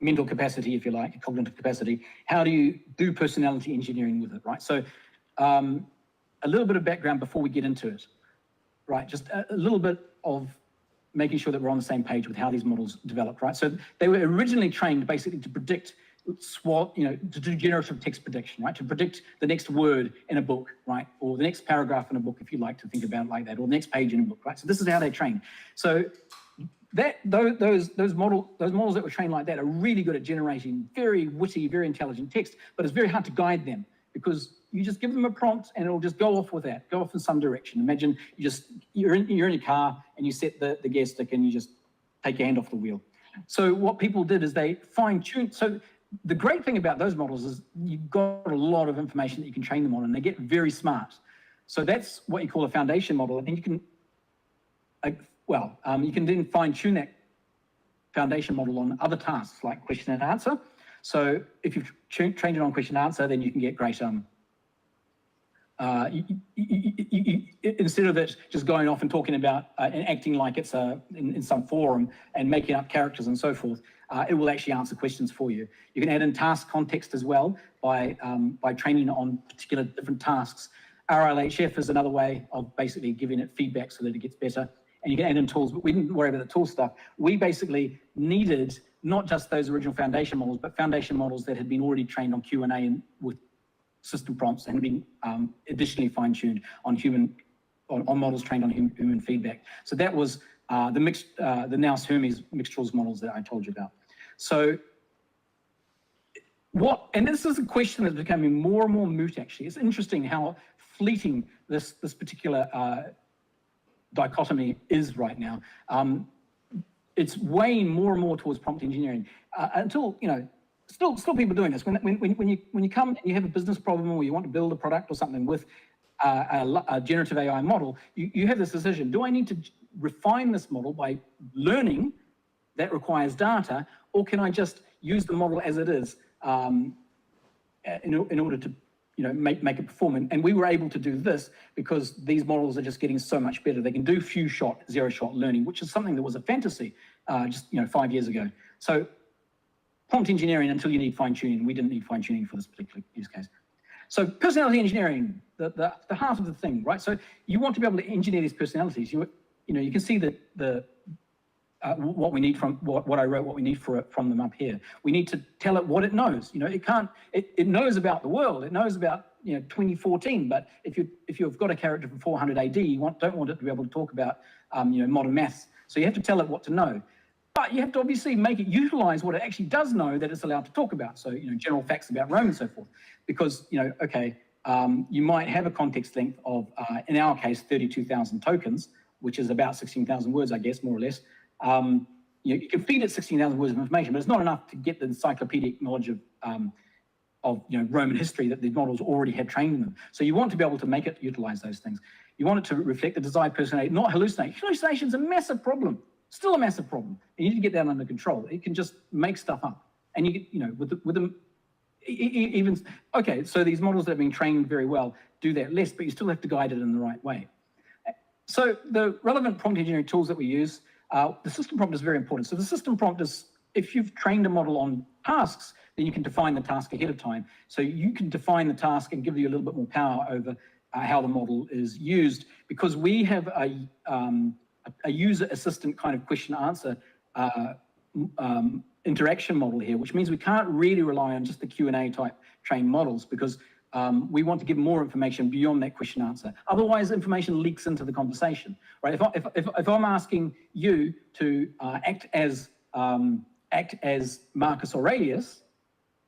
mental capacity, if you like, a cognitive capacity, how do you do personality engineering with it, right? So a little bit of background before we get into it, right? Just a little bit of making sure that we're on the same page with how these models developed, right? So they were originally trained basically to predict to do generative text prediction, right? To predict the next word in a book, right? Or the next paragraph in a book, if you like to think about it like that, or the next page in a book, right? So this is how they're trained. So those models that were trained like that are really good at generating very witty, very intelligent text, but it's very hard to guide them because you just give them a prompt and it'll just go off with that, go off in some direction. Imagine you're in your car and you set the gear stick and you just take your hand off the wheel. So what people did is they fine-tuned. So the great thing about those models is you've got a lot of information that you can train them on, and they get very smart. So that's what you call a foundation model, and you can, you can then fine-tune that foundation model on other tasks like question and answer. So if you've trained it on question and answer, then you can get great. Instead of it just going off and talking about and acting like it's in some forum and making up characters and so forth, it will actually answer questions for you. You can add in task context as well by training on particular different tasks. RLHF is another way of basically giving it feedback so that it gets better. And you can add in tools, but we didn't worry about the tool stuff. We basically needed not just those original foundation models, but foundation models that had been already trained on Q&A and with system prompts and been additionally fine-tuned on models trained on human feedback. So that was the Nous Hermes Mixtrals models that I told you about. So and this is a question that's becoming more and more moot actually. It's interesting how fleeting this particular dichotomy is right now. It's weighing more and more towards prompt engineering until, still people doing this. When you come and you have a business problem or you want to build a product or something with a generative AI model, you have this decision. Do I need to refine this model by learning that requires data, or can I just use the model as it is in order to make it perform? And we were able to do this because these models are just getting so much better. They can do few-shot, zero-shot learning, which is something that was a fantasy just 5 years ago. So prompt engineering until you need fine-tuning. We didn't need fine-tuning for this particular use case. So personality engineering, the heart of the thing, right? So you want to be able to engineer these personalities. You can see that what we need from what I wrote, what we need from them up here. We need to tell it what it knows. It knows about the world. It knows about 2014. But if you've got a character from 400 AD, you don't want it to be able to talk about modern maths. So you have to tell it what to know. But you have to obviously make it utilize what it actually does know that it's allowed to talk about. So, general facts about Rome and so forth. Because, you might have a context length of, in our case, 32,000 tokens, which is about 16,000 words, I guess, more or less. You can feed it 16,000 words of information, but it's not enough to get the encyclopedic knowledge of Roman history that the models already had trained in them. So you want to be able to make it utilize those things. You want it to reflect the desired personality, not hallucinate. Hallucination is a massive problem. Still a massive problem. You need to get that under control. It can just make stuff up. And so these models that have been trained very well, do that less, but you still have to guide it in the right way. So the relevant prompt engineering tools that we use, the system prompt is very important. So the system prompt is, if you've trained a model on tasks, then you can define the task ahead of time. So you can define the task and give you a little bit more power over how the model is used, because we have a user assistant kind of question answer interaction model here, which means we can't really rely on just the Q&A type trained models, because we want to give more information beyond that question answer. Otherwise, information leaks into the conversation, right? If I'm asking you to act as Marcus Aurelius,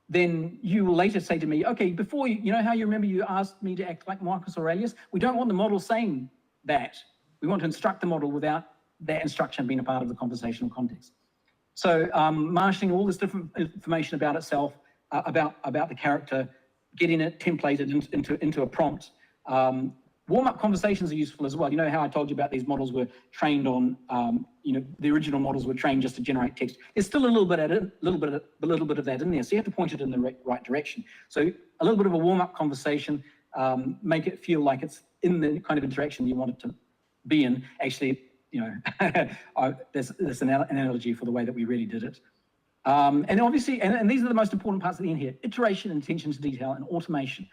then you will later say to me, okay, before you know how you remember you asked me to act like Marcus Aurelius? We don't want the model saying that. We want to instruct the model without that instruction being a part of the conversational context. So marshalling all this different information about itself, about the character, getting it templated into a prompt. Warm-up conversations are useful as well. You know how I told you about these models were trained on, the original models were trained just to generate text. There's still a little bit of that in there, so you have to point it in the right direction. So a little bit of a warm-up conversation, make it feel like it's in the kind of interaction you want it to be in. Actually, there's an analogy for the way that we really did it. And obviously, and these are the most important parts at the end here: iteration, attention to detail, and automation.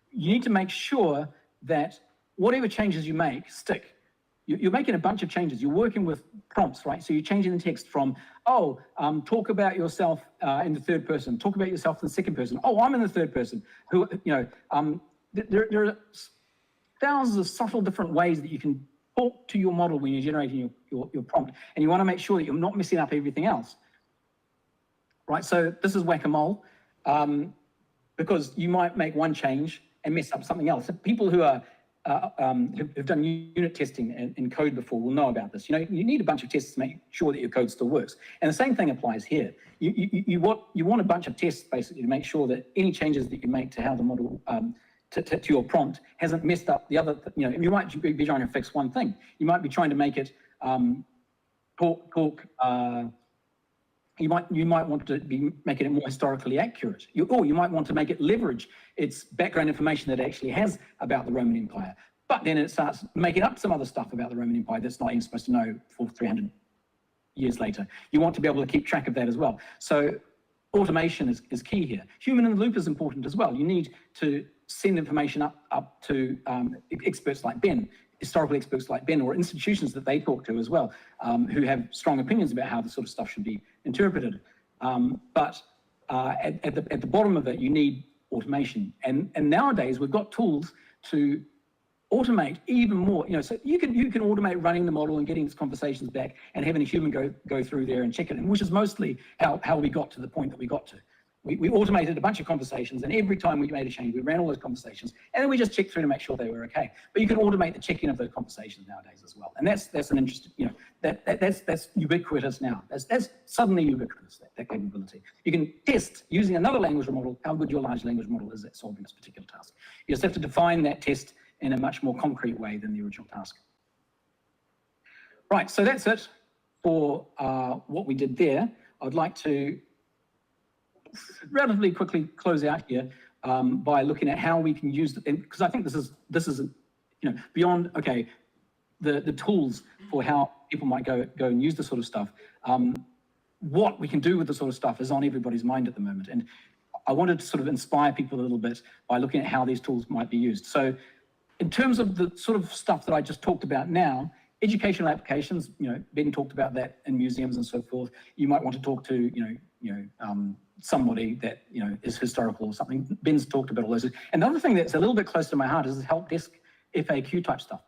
You need to make sure that whatever changes you make stick. You're making a bunch of changes. You're working with prompts, right? So you're changing the text from, talk about yourself in the third person. Talk about yourself in the second person. Oh, I'm in the third person. There are thousands of subtle different ways that you can talk to your model when you're generating your prompt. And you want to make sure that you're not messing up everything else. Right, so this is whack-a-mole, because you might make one change and mess up something else. People who are who've done unit testing in code before will know about this. You need a bunch of tests to make sure that your code still works. And the same thing applies here. You want a bunch of tests basically to make sure that any changes that you make to how the model to your prompt hasn't messed up the other. You might be trying to fix one thing. You might be trying to make it you might want to be making it more historically accurate. You might want to make it leverage its background information that it actually has about the Roman Empire. But then it starts making up some other stuff about the Roman Empire that's not even supposed to know for 300 years later. You want to be able to keep track of that as well. So automation is key here. Human in the loop is important as well. You need to send information up to experts like Ben, historical experts like Ben, or institutions that they talk to as well, who have strong opinions about how this sort of stuff should be interpreted. But at the bottom of it, you need automation. And nowadays, we've got tools to automate even more. So you can automate running the model and getting its conversations back and having a human go through there and check it, which is mostly how we got to the point that we got to. We automated a bunch of conversations, and every time we made a change, we ran all those conversations, and then we just checked through to make sure they were okay. But you can automate the checking of those conversations nowadays as well, and that's an interesting, that's ubiquitous now. That's suddenly ubiquitous, that capability. You can test using another language model how good your large language model is at solving this particular task. You just have to define that test in a much more concrete way than the original task. Right, so that's it for what we did there. I'd like to relatively quickly close out here by looking at how we can use it, because I think this is beyond the tools for how people might go and use this sort of stuff. What we can do with this sort of stuff is on everybody's mind at the moment, and I wanted to sort of inspire people a little bit by looking at how these tools might be used. So in terms of the sort of stuff that I just talked about now, educational applications, Ben talked about that in museums and so forth. You might want to talk to somebody that is historical or something. Ben's talked about all those. And the other thing that's a little bit close to my heart is help desk FAQ type stuff.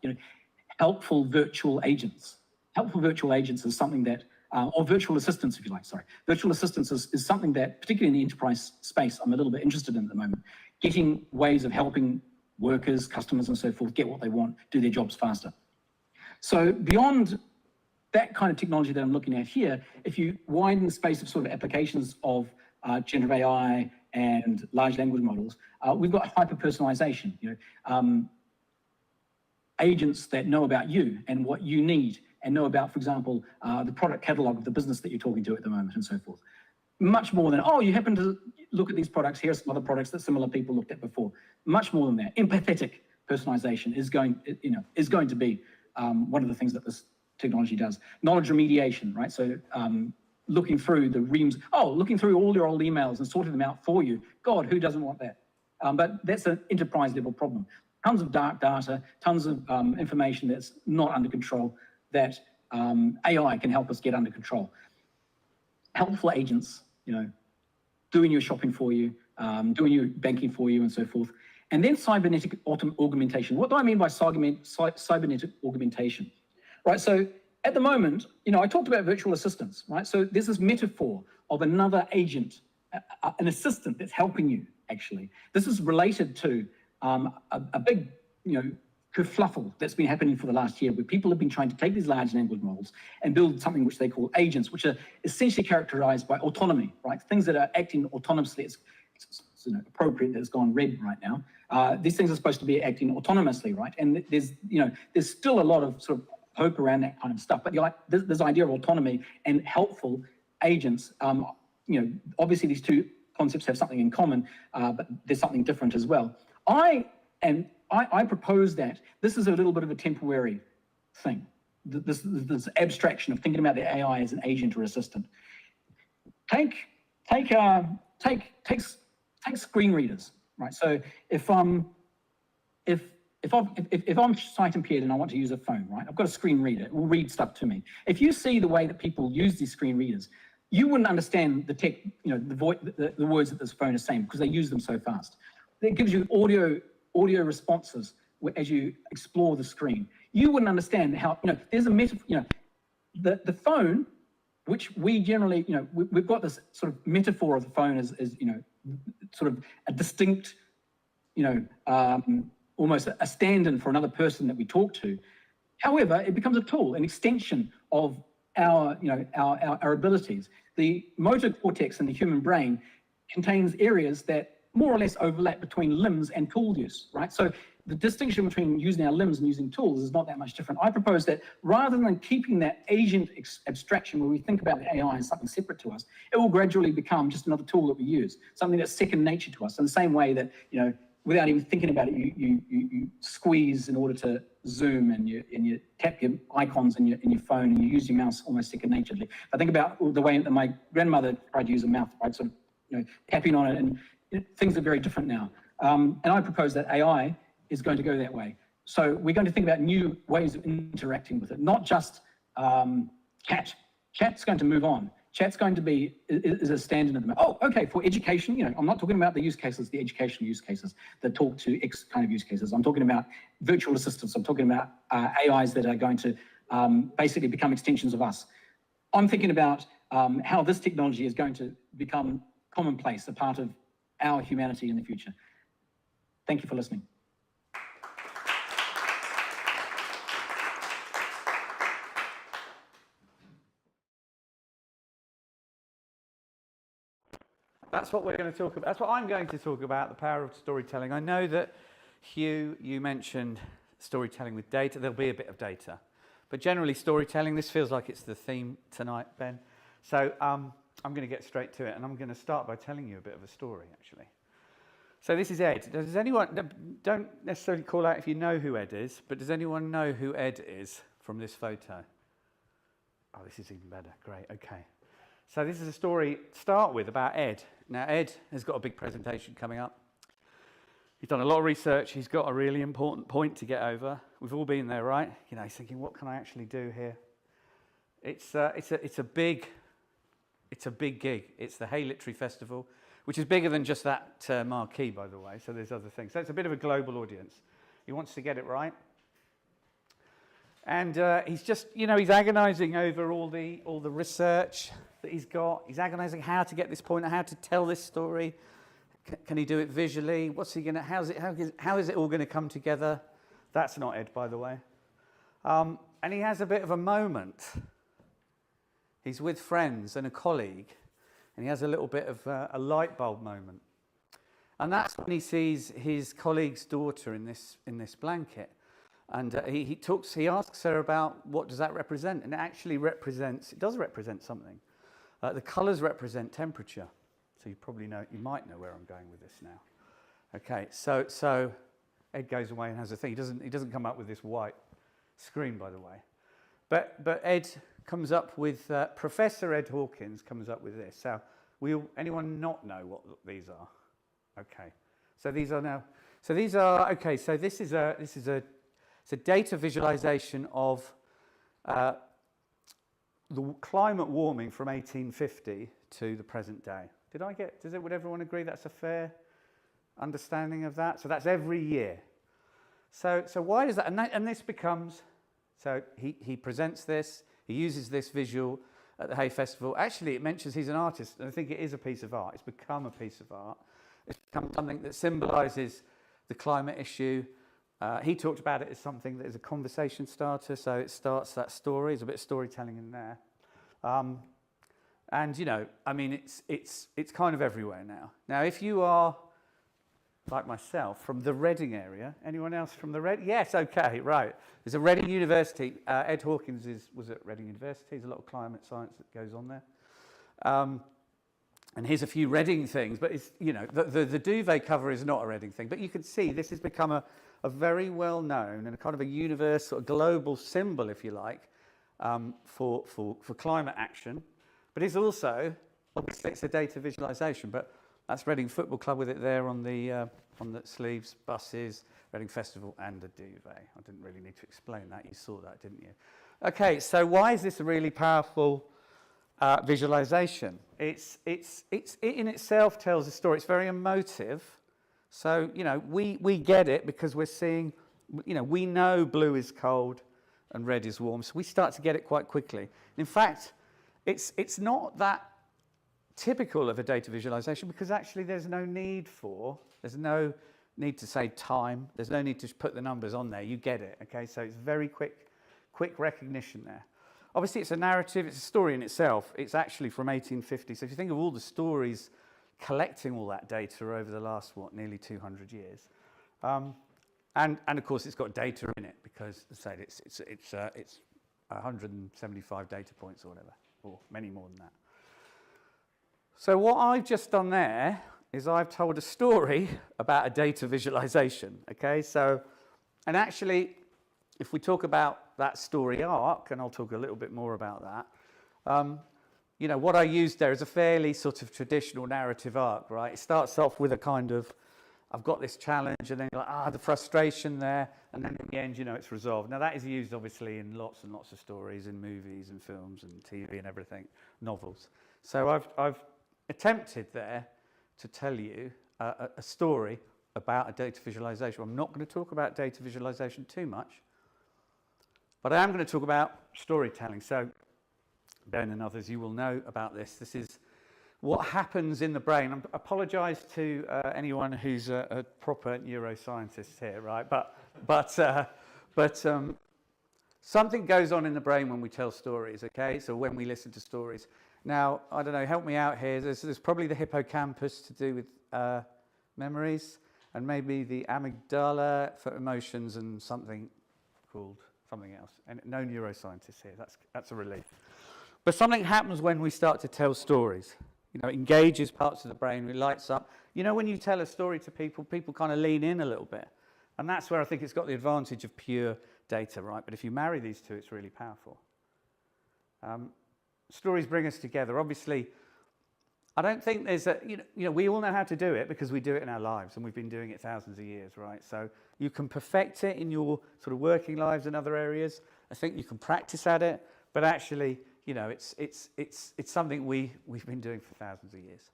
Helpful virtual agents. Helpful virtual agents is something that, or virtual assistants, if you like. Sorry, virtual assistants is something that, particularly in the enterprise space, I'm a little bit interested in at the moment. Getting ways of helping workers, customers, and so forth get what they want, do their jobs faster. So beyond that kind of technology that I'm looking at here, if you widen the space of sort of applications of generative AI and large language models, we've got hyper-personalization, agents that know about you and what you need and know about, for example, the product catalog of the business that you're talking to at the moment and so forth. Much more than, you happen to look at these products, here are some other products that similar people looked at before. Much more than that. Empathetic personalization is going to be one of the things that this technology does. Knowledge remediation, right? So looking through the reams, looking through all your old emails and sorting them out for you. God, who doesn't want that? But that's an enterprise level problem. Tons of dark data, tons of information that's not under control that AI can help us get under control. Helpful agents, doing your shopping for you, doing your banking for you and so forth. And then cybernetic augmentation. What do I mean by cybernetic augmentation? Right, so at the moment, I talked about virtual assistants, right? So there's this metaphor of another agent, an assistant that's helping you, actually. This is related to a big, kerfluffle that's been happening for the last year, where people have been trying to take these large language models and build something which they call agents, which are essentially characterized by autonomy, right? Things that are acting autonomously. It's appropriate that it's gone red right now. These things are supposed to be acting autonomously, right? And there's still a lot of sort of hope around that kind of stuff. But this idea of autonomy and helpful agents, obviously these two concepts have something in common, but there's something different as well. I propose that this is a little bit of a temporary thing. This abstraction of thinking about the AI as an agent or assistant. Take screen readers, right? So if I'm sight impaired and I want to use a phone, right? I've got a screen reader. It will read stuff to me. If you see the way that people use these screen readers, you wouldn't understand the tech, the words that this phone is saying because they use them so fast. It gives you audio responses as you explore the screen. You wouldn't understand how, there's a metaphor, the phone, which we generally, we've got this sort of metaphor of the phone as sort of a distinct, almost a stand-in for another person that we talk to. However, it becomes a tool, an extension of our abilities. The motor cortex in the human brain contains areas that more or less overlap between limbs and tool use, right? So the distinction between using our limbs and using tools is not that much different. I propose that rather than keeping that agent abstraction where we think about the AI as something separate to us, it will gradually become just another tool that we use, something that's second nature to us. In the same way that, without even thinking about it, you squeeze in order to zoom and you tap your icons in your phone and you use your mouse almost second naturedly. I think about the way that my grandmother tried to use a mouse, right? Sort of, tapping on it, and things are very different now. And I propose that AI is going to go that way. So we're going to think about new ways of interacting with it, not just chat. Chat's going to move on. Chat's going to be is a standard at the moment. Oh, okay, for education, I'm not talking about the use cases, the educational use cases that talk to X kind of use cases. I'm talking about virtual assistants. I'm talking about AIs that are going to basically become extensions of us. I'm thinking about how this technology is going to become commonplace, a part of our humanity in the future. Thank you for listening. That's what we're going to talk about. That's what I'm going to talk about, the power of storytelling. I know that, Hugh, you mentioned storytelling with data. There'll be a bit of data. But generally, storytelling, this feels like it's the theme tonight, Ben. So I'm going to get straight to it, and I'm going to start by telling you a bit of a story, actually. So this is Ed. Does anyone, don't necessarily call out if you know who Ed is, but does anyone know who Ed is from this photo? Oh, this is even better. Great, okay. So this is a story to start with about Ed. Now, Ed has got a big presentation coming up. He's done a lot of research. He's got a really important point to get over. We've all been there, right? He's thinking, what can I actually do here? It's a big gig. It's the Hay Literary Festival, which is bigger than just that marquee, by the way. So there's other things. So it's a bit of a global audience. He wants to get it right. And he's just, he's agonizing over all the research that he's got. He's agonizing how to get this point, how to tell this story. Can he do it visually? What's he going to, how is it all going to come together? That's not Ed, by the way. And he has a bit of a moment. He's with friends and a colleague, and he has a little bit of a light bulb moment. And that's when he sees his colleague's daughter in this blanket. And he asks her about what does that represent, and it actually does represent something. The colours represent temperature, so you might know where I'm going with this now. Okay, so Ed goes away and has a thing. He doesn't come up with this white screen, by the way. But Ed comes up with, Professor Ed Hawkins comes up with this. So anyone not know what these are? Okay. So these are now, okay, so this is a data visualization of the climate warming from 1850 to the present day. Would everyone agree that's a fair understanding of that? So that's every year. So why is that? And this becomes, so he presents this, he uses this visual at the Hay Festival. Actually, it mentions he's an artist, and I think it is a piece of art. It's become a piece of art. It's become something that symbolises the climate issue. He talked about it as something that is a conversation starter, so it starts that story. There's a bit of storytelling in there. And, you know, I mean, it's kind of everywhere now. Now, if you are, like myself, from the Reading area, anyone else from the Reading? Yes, okay, right. There's a Reading University. Ed Hawkins was at Reading University. There's a lot of climate science that goes on there. And here's a few Reading things, but it's, you know, the duvet cover is not a Reading thing. But you can see this has become a very well-known and a kind of a universal, global symbol, if you like, for climate action. But it's also, obviously, it's a data visualization, but that's Reading Football Club with it there on the sleeves, buses, Reading Festival, and a duvet. I didn't really need to explain that. You saw that, didn't you? Okay, so why is this a really powerful visualization? It in itself tells a story. It's very emotive. So, you know, we get it because we're seeing, you know, we know blue is cold and red is warm. So we start to get it quite quickly. In fact, it's not that typical of a data visualization because actually there's no need to say time. There's no need to put the numbers on there. You get it, okay? So it's very quick recognition there. Obviously, it's a narrative. It's a story in itself. It's actually from 1850. So if you think of all the stories collecting all that data over the last, nearly 200 years. And of course, it's got data in it because, as I said, it's 175 data points or whatever, or many more than that. So what I've just done there is I've told a story about a data visualization, okay? So, and actually, if we talk about that story arc, and I'll talk a little bit more about that, you know, what I used there is a fairly sort of traditional narrative arc, right? It starts off with a kind of, I've got this challenge, and then you're like, the frustration there, and then in the end, you know, it's resolved. Now, that is used, obviously, in lots and lots of stories, in movies and films and TV and everything, novels. So I've attempted there to tell you a story about a data visualization. I'm not going to talk about data visualization too much, but I am going to talk about storytelling. So Ben and others, you will know about this. This is what happens in the brain. I apologise to anyone who's a proper neuroscientist here, right? But something goes on in the brain when we tell stories, okay? So when we listen to stories. Now, I don't know, help me out here. There's probably the hippocampus to do with memories, and maybe the amygdala for emotions, and something called something else. And no neuroscientists here. That's a relief. But something happens when we start to tell stories. You know, it engages parts of the brain, it lights up. You know, when you tell a story to people, people kind of lean in a little bit. And that's where I think it's got the advantage of pure data, right? But if you marry these two, it's really powerful. Stories bring us together. Obviously, I don't think there's a, you know, we all know how to do it because we do it in our lives, and we've been doing it thousands of years, right? So you can perfect it in your sort of working lives and other areas. I think you can practice at it, but actually, you know, it's something we've been doing for thousands of years.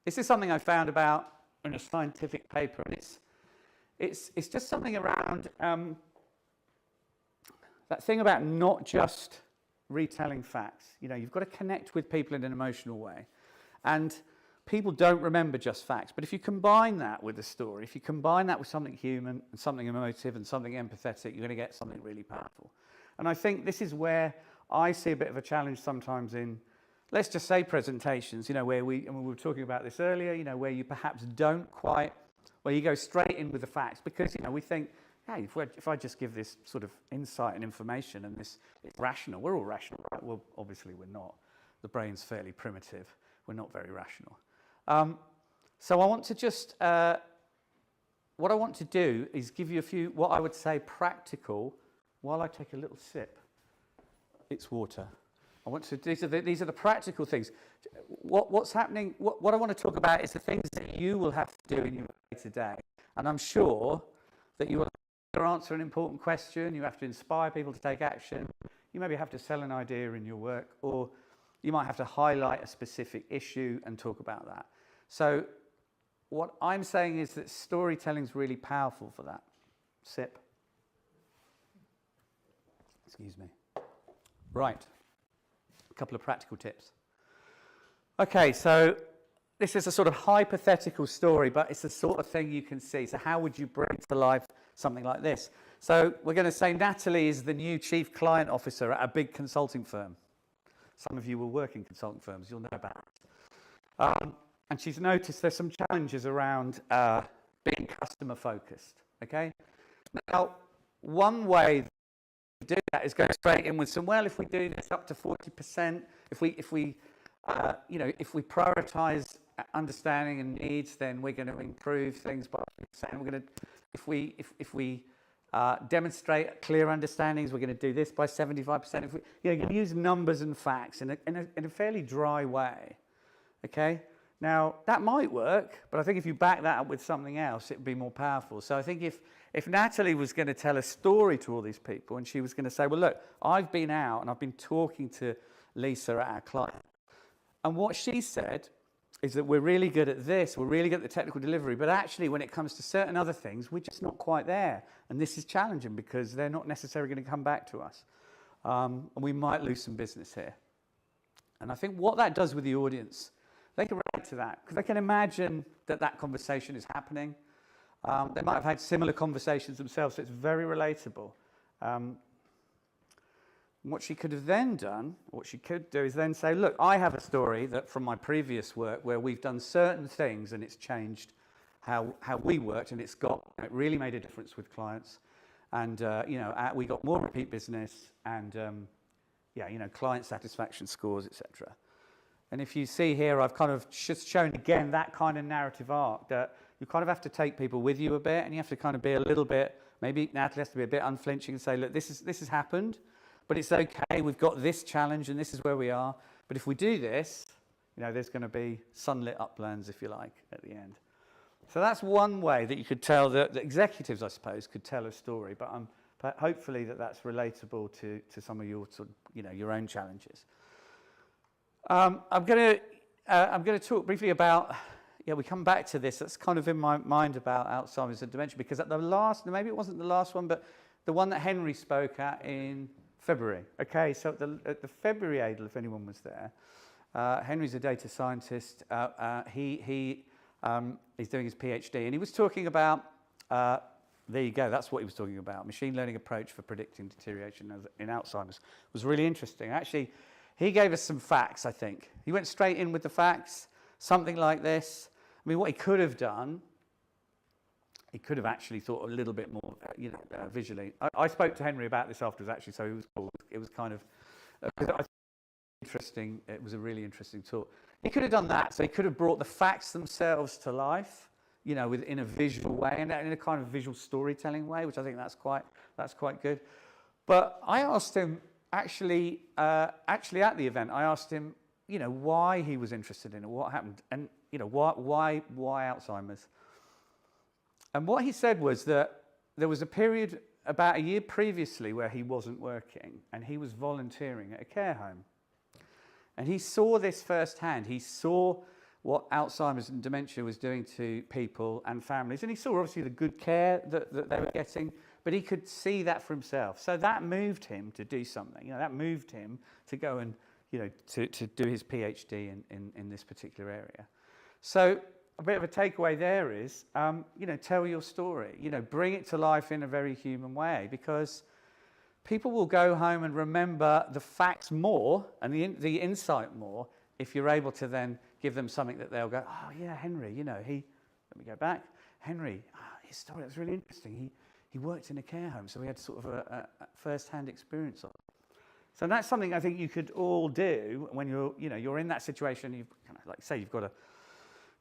This is something I found about in a scientific paper, and it's just something around that thing about not just retelling facts. You know, you've got to connect with people in an emotional way, and people don't remember just facts. But if you combine that with a story, if you combine that with something human and something emotive and something empathetic, you're going to get something really powerful. And I think this is where I see a bit of a challenge sometimes in, let's just say, presentations, you know, where we were talking about this earlier, you know, where you perhaps don't quite, where you go straight in with the facts because, you know, we think, hey, if I just give this sort of insight and information and this, it's rational, we're all rational, right? Well, obviously we're not. The brain's fairly primitive. We're not very rational. So I want to just what I want to do is give you a few, what I would say, practical, while I take a little sip. It's water. These are the practical things. What's happening, what I want to talk about is the things that you will have to do in your day-to-day. And I'm sure that you will have to answer an important question, you have to inspire people to take action, you maybe have to sell an idea in your work, or you might have to highlight a specific issue and talk about that. So what I'm saying is that storytelling is really powerful for that. Sip. Excuse me. Right. A couple of practical tips. Okay, so this is a sort of hypothetical story, but it's the sort of thing you can see. So how would you bring to life something like this? So we're going to say Natalie is the new chief client officer at a big consulting firm. Some of you will work in consulting firms, you'll know about it. And she's noticed there's some challenges around being customer focused, okay? Now, one way to do that is go straight in with some, well, if we do this up to 40%, if we prioritize understanding and needs, then we're going to improve things by 40%. We're going to, if we demonstrate clear understandings, we're going to do this by 75%. If we, you can use numbers and facts in a fairly dry way, okay? Now, that might work, but I think if you back that up with something else, it would be more powerful. So I think if Natalie was going to tell a story to all these people, and she was going to say, well, look, I've been out and I've been talking to Lisa at our client. And what she said is that we're really good at this, we're really good at the technical delivery, but actually when it comes to certain other things, we're just not quite there. And this is challenging because they're not necessarily going to come back to us. And we might lose some business here. And I think what that does with the audience, they can relate to that because they can imagine that conversation is happening. They might have had similar conversations themselves, so it's very relatable. What she could have then done, what she could do is then say, look, I have a story that from my previous work where we've done certain things and it's changed how we worked, and it really made a difference with clients. And, we got more repeat business and, client satisfaction scores, etc. And if you see here, I've kind of just shown again that kind of narrative arc that you kind of have to take people with you a bit, and you have to kind of be a little bit, maybe Natalie has to be a bit unflinching and say, look, this has happened, but it's okay, we've got this challenge and this is where we are. But if we do this, there's going to be sunlit uplands, if you like, at the end. So that's one way that you could tell, that the executives, I suppose, could tell a story, but hopefully that's relatable to some of your sort of, your own challenges. I'm going to talk briefly about, we come back to this. That's kind of in my mind about Alzheimer's and dementia, because at the last, maybe it wasn't the last one, but the one that Henry spoke at in February. Okay, so at the February ADL, if anyone was there, Henry's a data scientist. He's doing his PhD, and he was talking about, there you go, that's what he was talking about, machine learning approach for predicting deterioration in Alzheimer's. It was really interesting. Actually, he gave us some facts, I think. He went straight in with the facts, something like this. I mean, what he could have done, he could have actually thought a little bit more, visually. I spoke to Henry about this afterwards, actually, so it was kind of interesting. It was a really interesting talk. He could have done that, so he could have brought the facts themselves to life, in a visual way, and in a kind of visual storytelling way, which I think that's quite good. But I asked him, actually at the event, I asked him, why he was interested in it, what happened, and why Alzheimer's. And what he said was that there was a period about a year previously where he wasn't working, and he was volunteering at a care home. And he saw this firsthand. He saw what Alzheimer's and dementia was doing to people and families, and he saw obviously the good care that they were getting, but he could see that for himself. So that moved him to do something. that moved him to go and to do his PhD in this particular area. So a bit of a takeaway there is, tell your story. Bring it to life in a very human way, because people will go home and remember the facts more and the insight more if you're able to then give them something that they'll go, oh yeah, Henry, let me go back. Henry, his story was really interesting. He worked in a care home, so we had sort of a first-hand experience of it. So that's something I think you could all do when you're in that situation. You've kind of, like say, you've got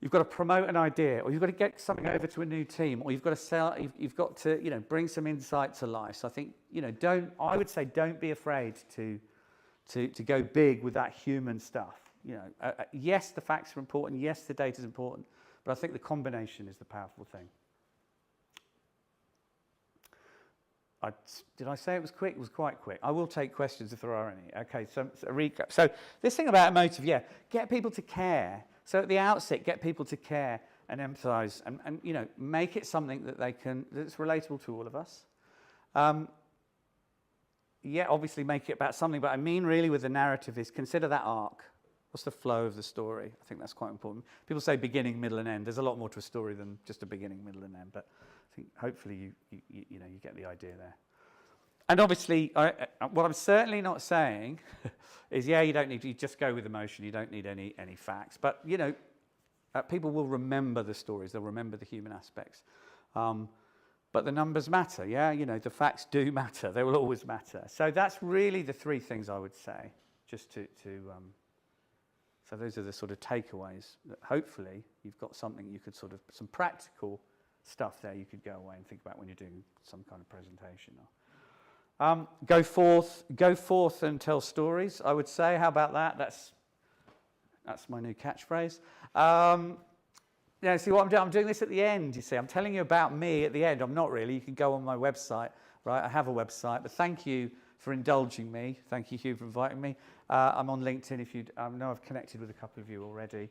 you've got to promote an idea, or you've got to get something over to a new team, or you've got to sell, you've got to, bring some insight to life. So I think, I would say don't be afraid to go big with that human stuff. Yes, the facts are important. Yes, the data is important, but I think the combination is the powerful thing. Did I say it was quick? It was quite quick. I will take questions if there are any. Okay, so a recap. So this thing about emotive, get people to care. So at the outset, get people to care and empathise, and make it something that that's relatable to all of us. Obviously make it about something, but I mean really with the narrative is consider that arc. What's the flow of the story? I think that's quite important. People say beginning, middle, and end. There's a lot more to a story than just a beginning, middle, and end. But I think hopefully you get the idea there. And obviously, what I'm certainly not saying is, you just go with emotion. You don't need any facts. But people will remember the stories. They'll remember the human aspects. But the numbers matter. The facts do matter. They will always matter. So that's really the three things I would say. Just so those are the sort of takeaways that hopefully you've got something you could some practical stuff there you could go away and think about when you're doing some kind of presentation. Go forth and tell stories, I would say. How about that? That's my new catchphrase. See what I'm doing? I'm doing this at the end, you see. I'm telling you about me at the end. I'm not really. You can go on my website, right? I have a website, but thank you for indulging me. Thank you, Hugh, for inviting me. I'm on LinkedIn. I know I've connected with a couple of you already.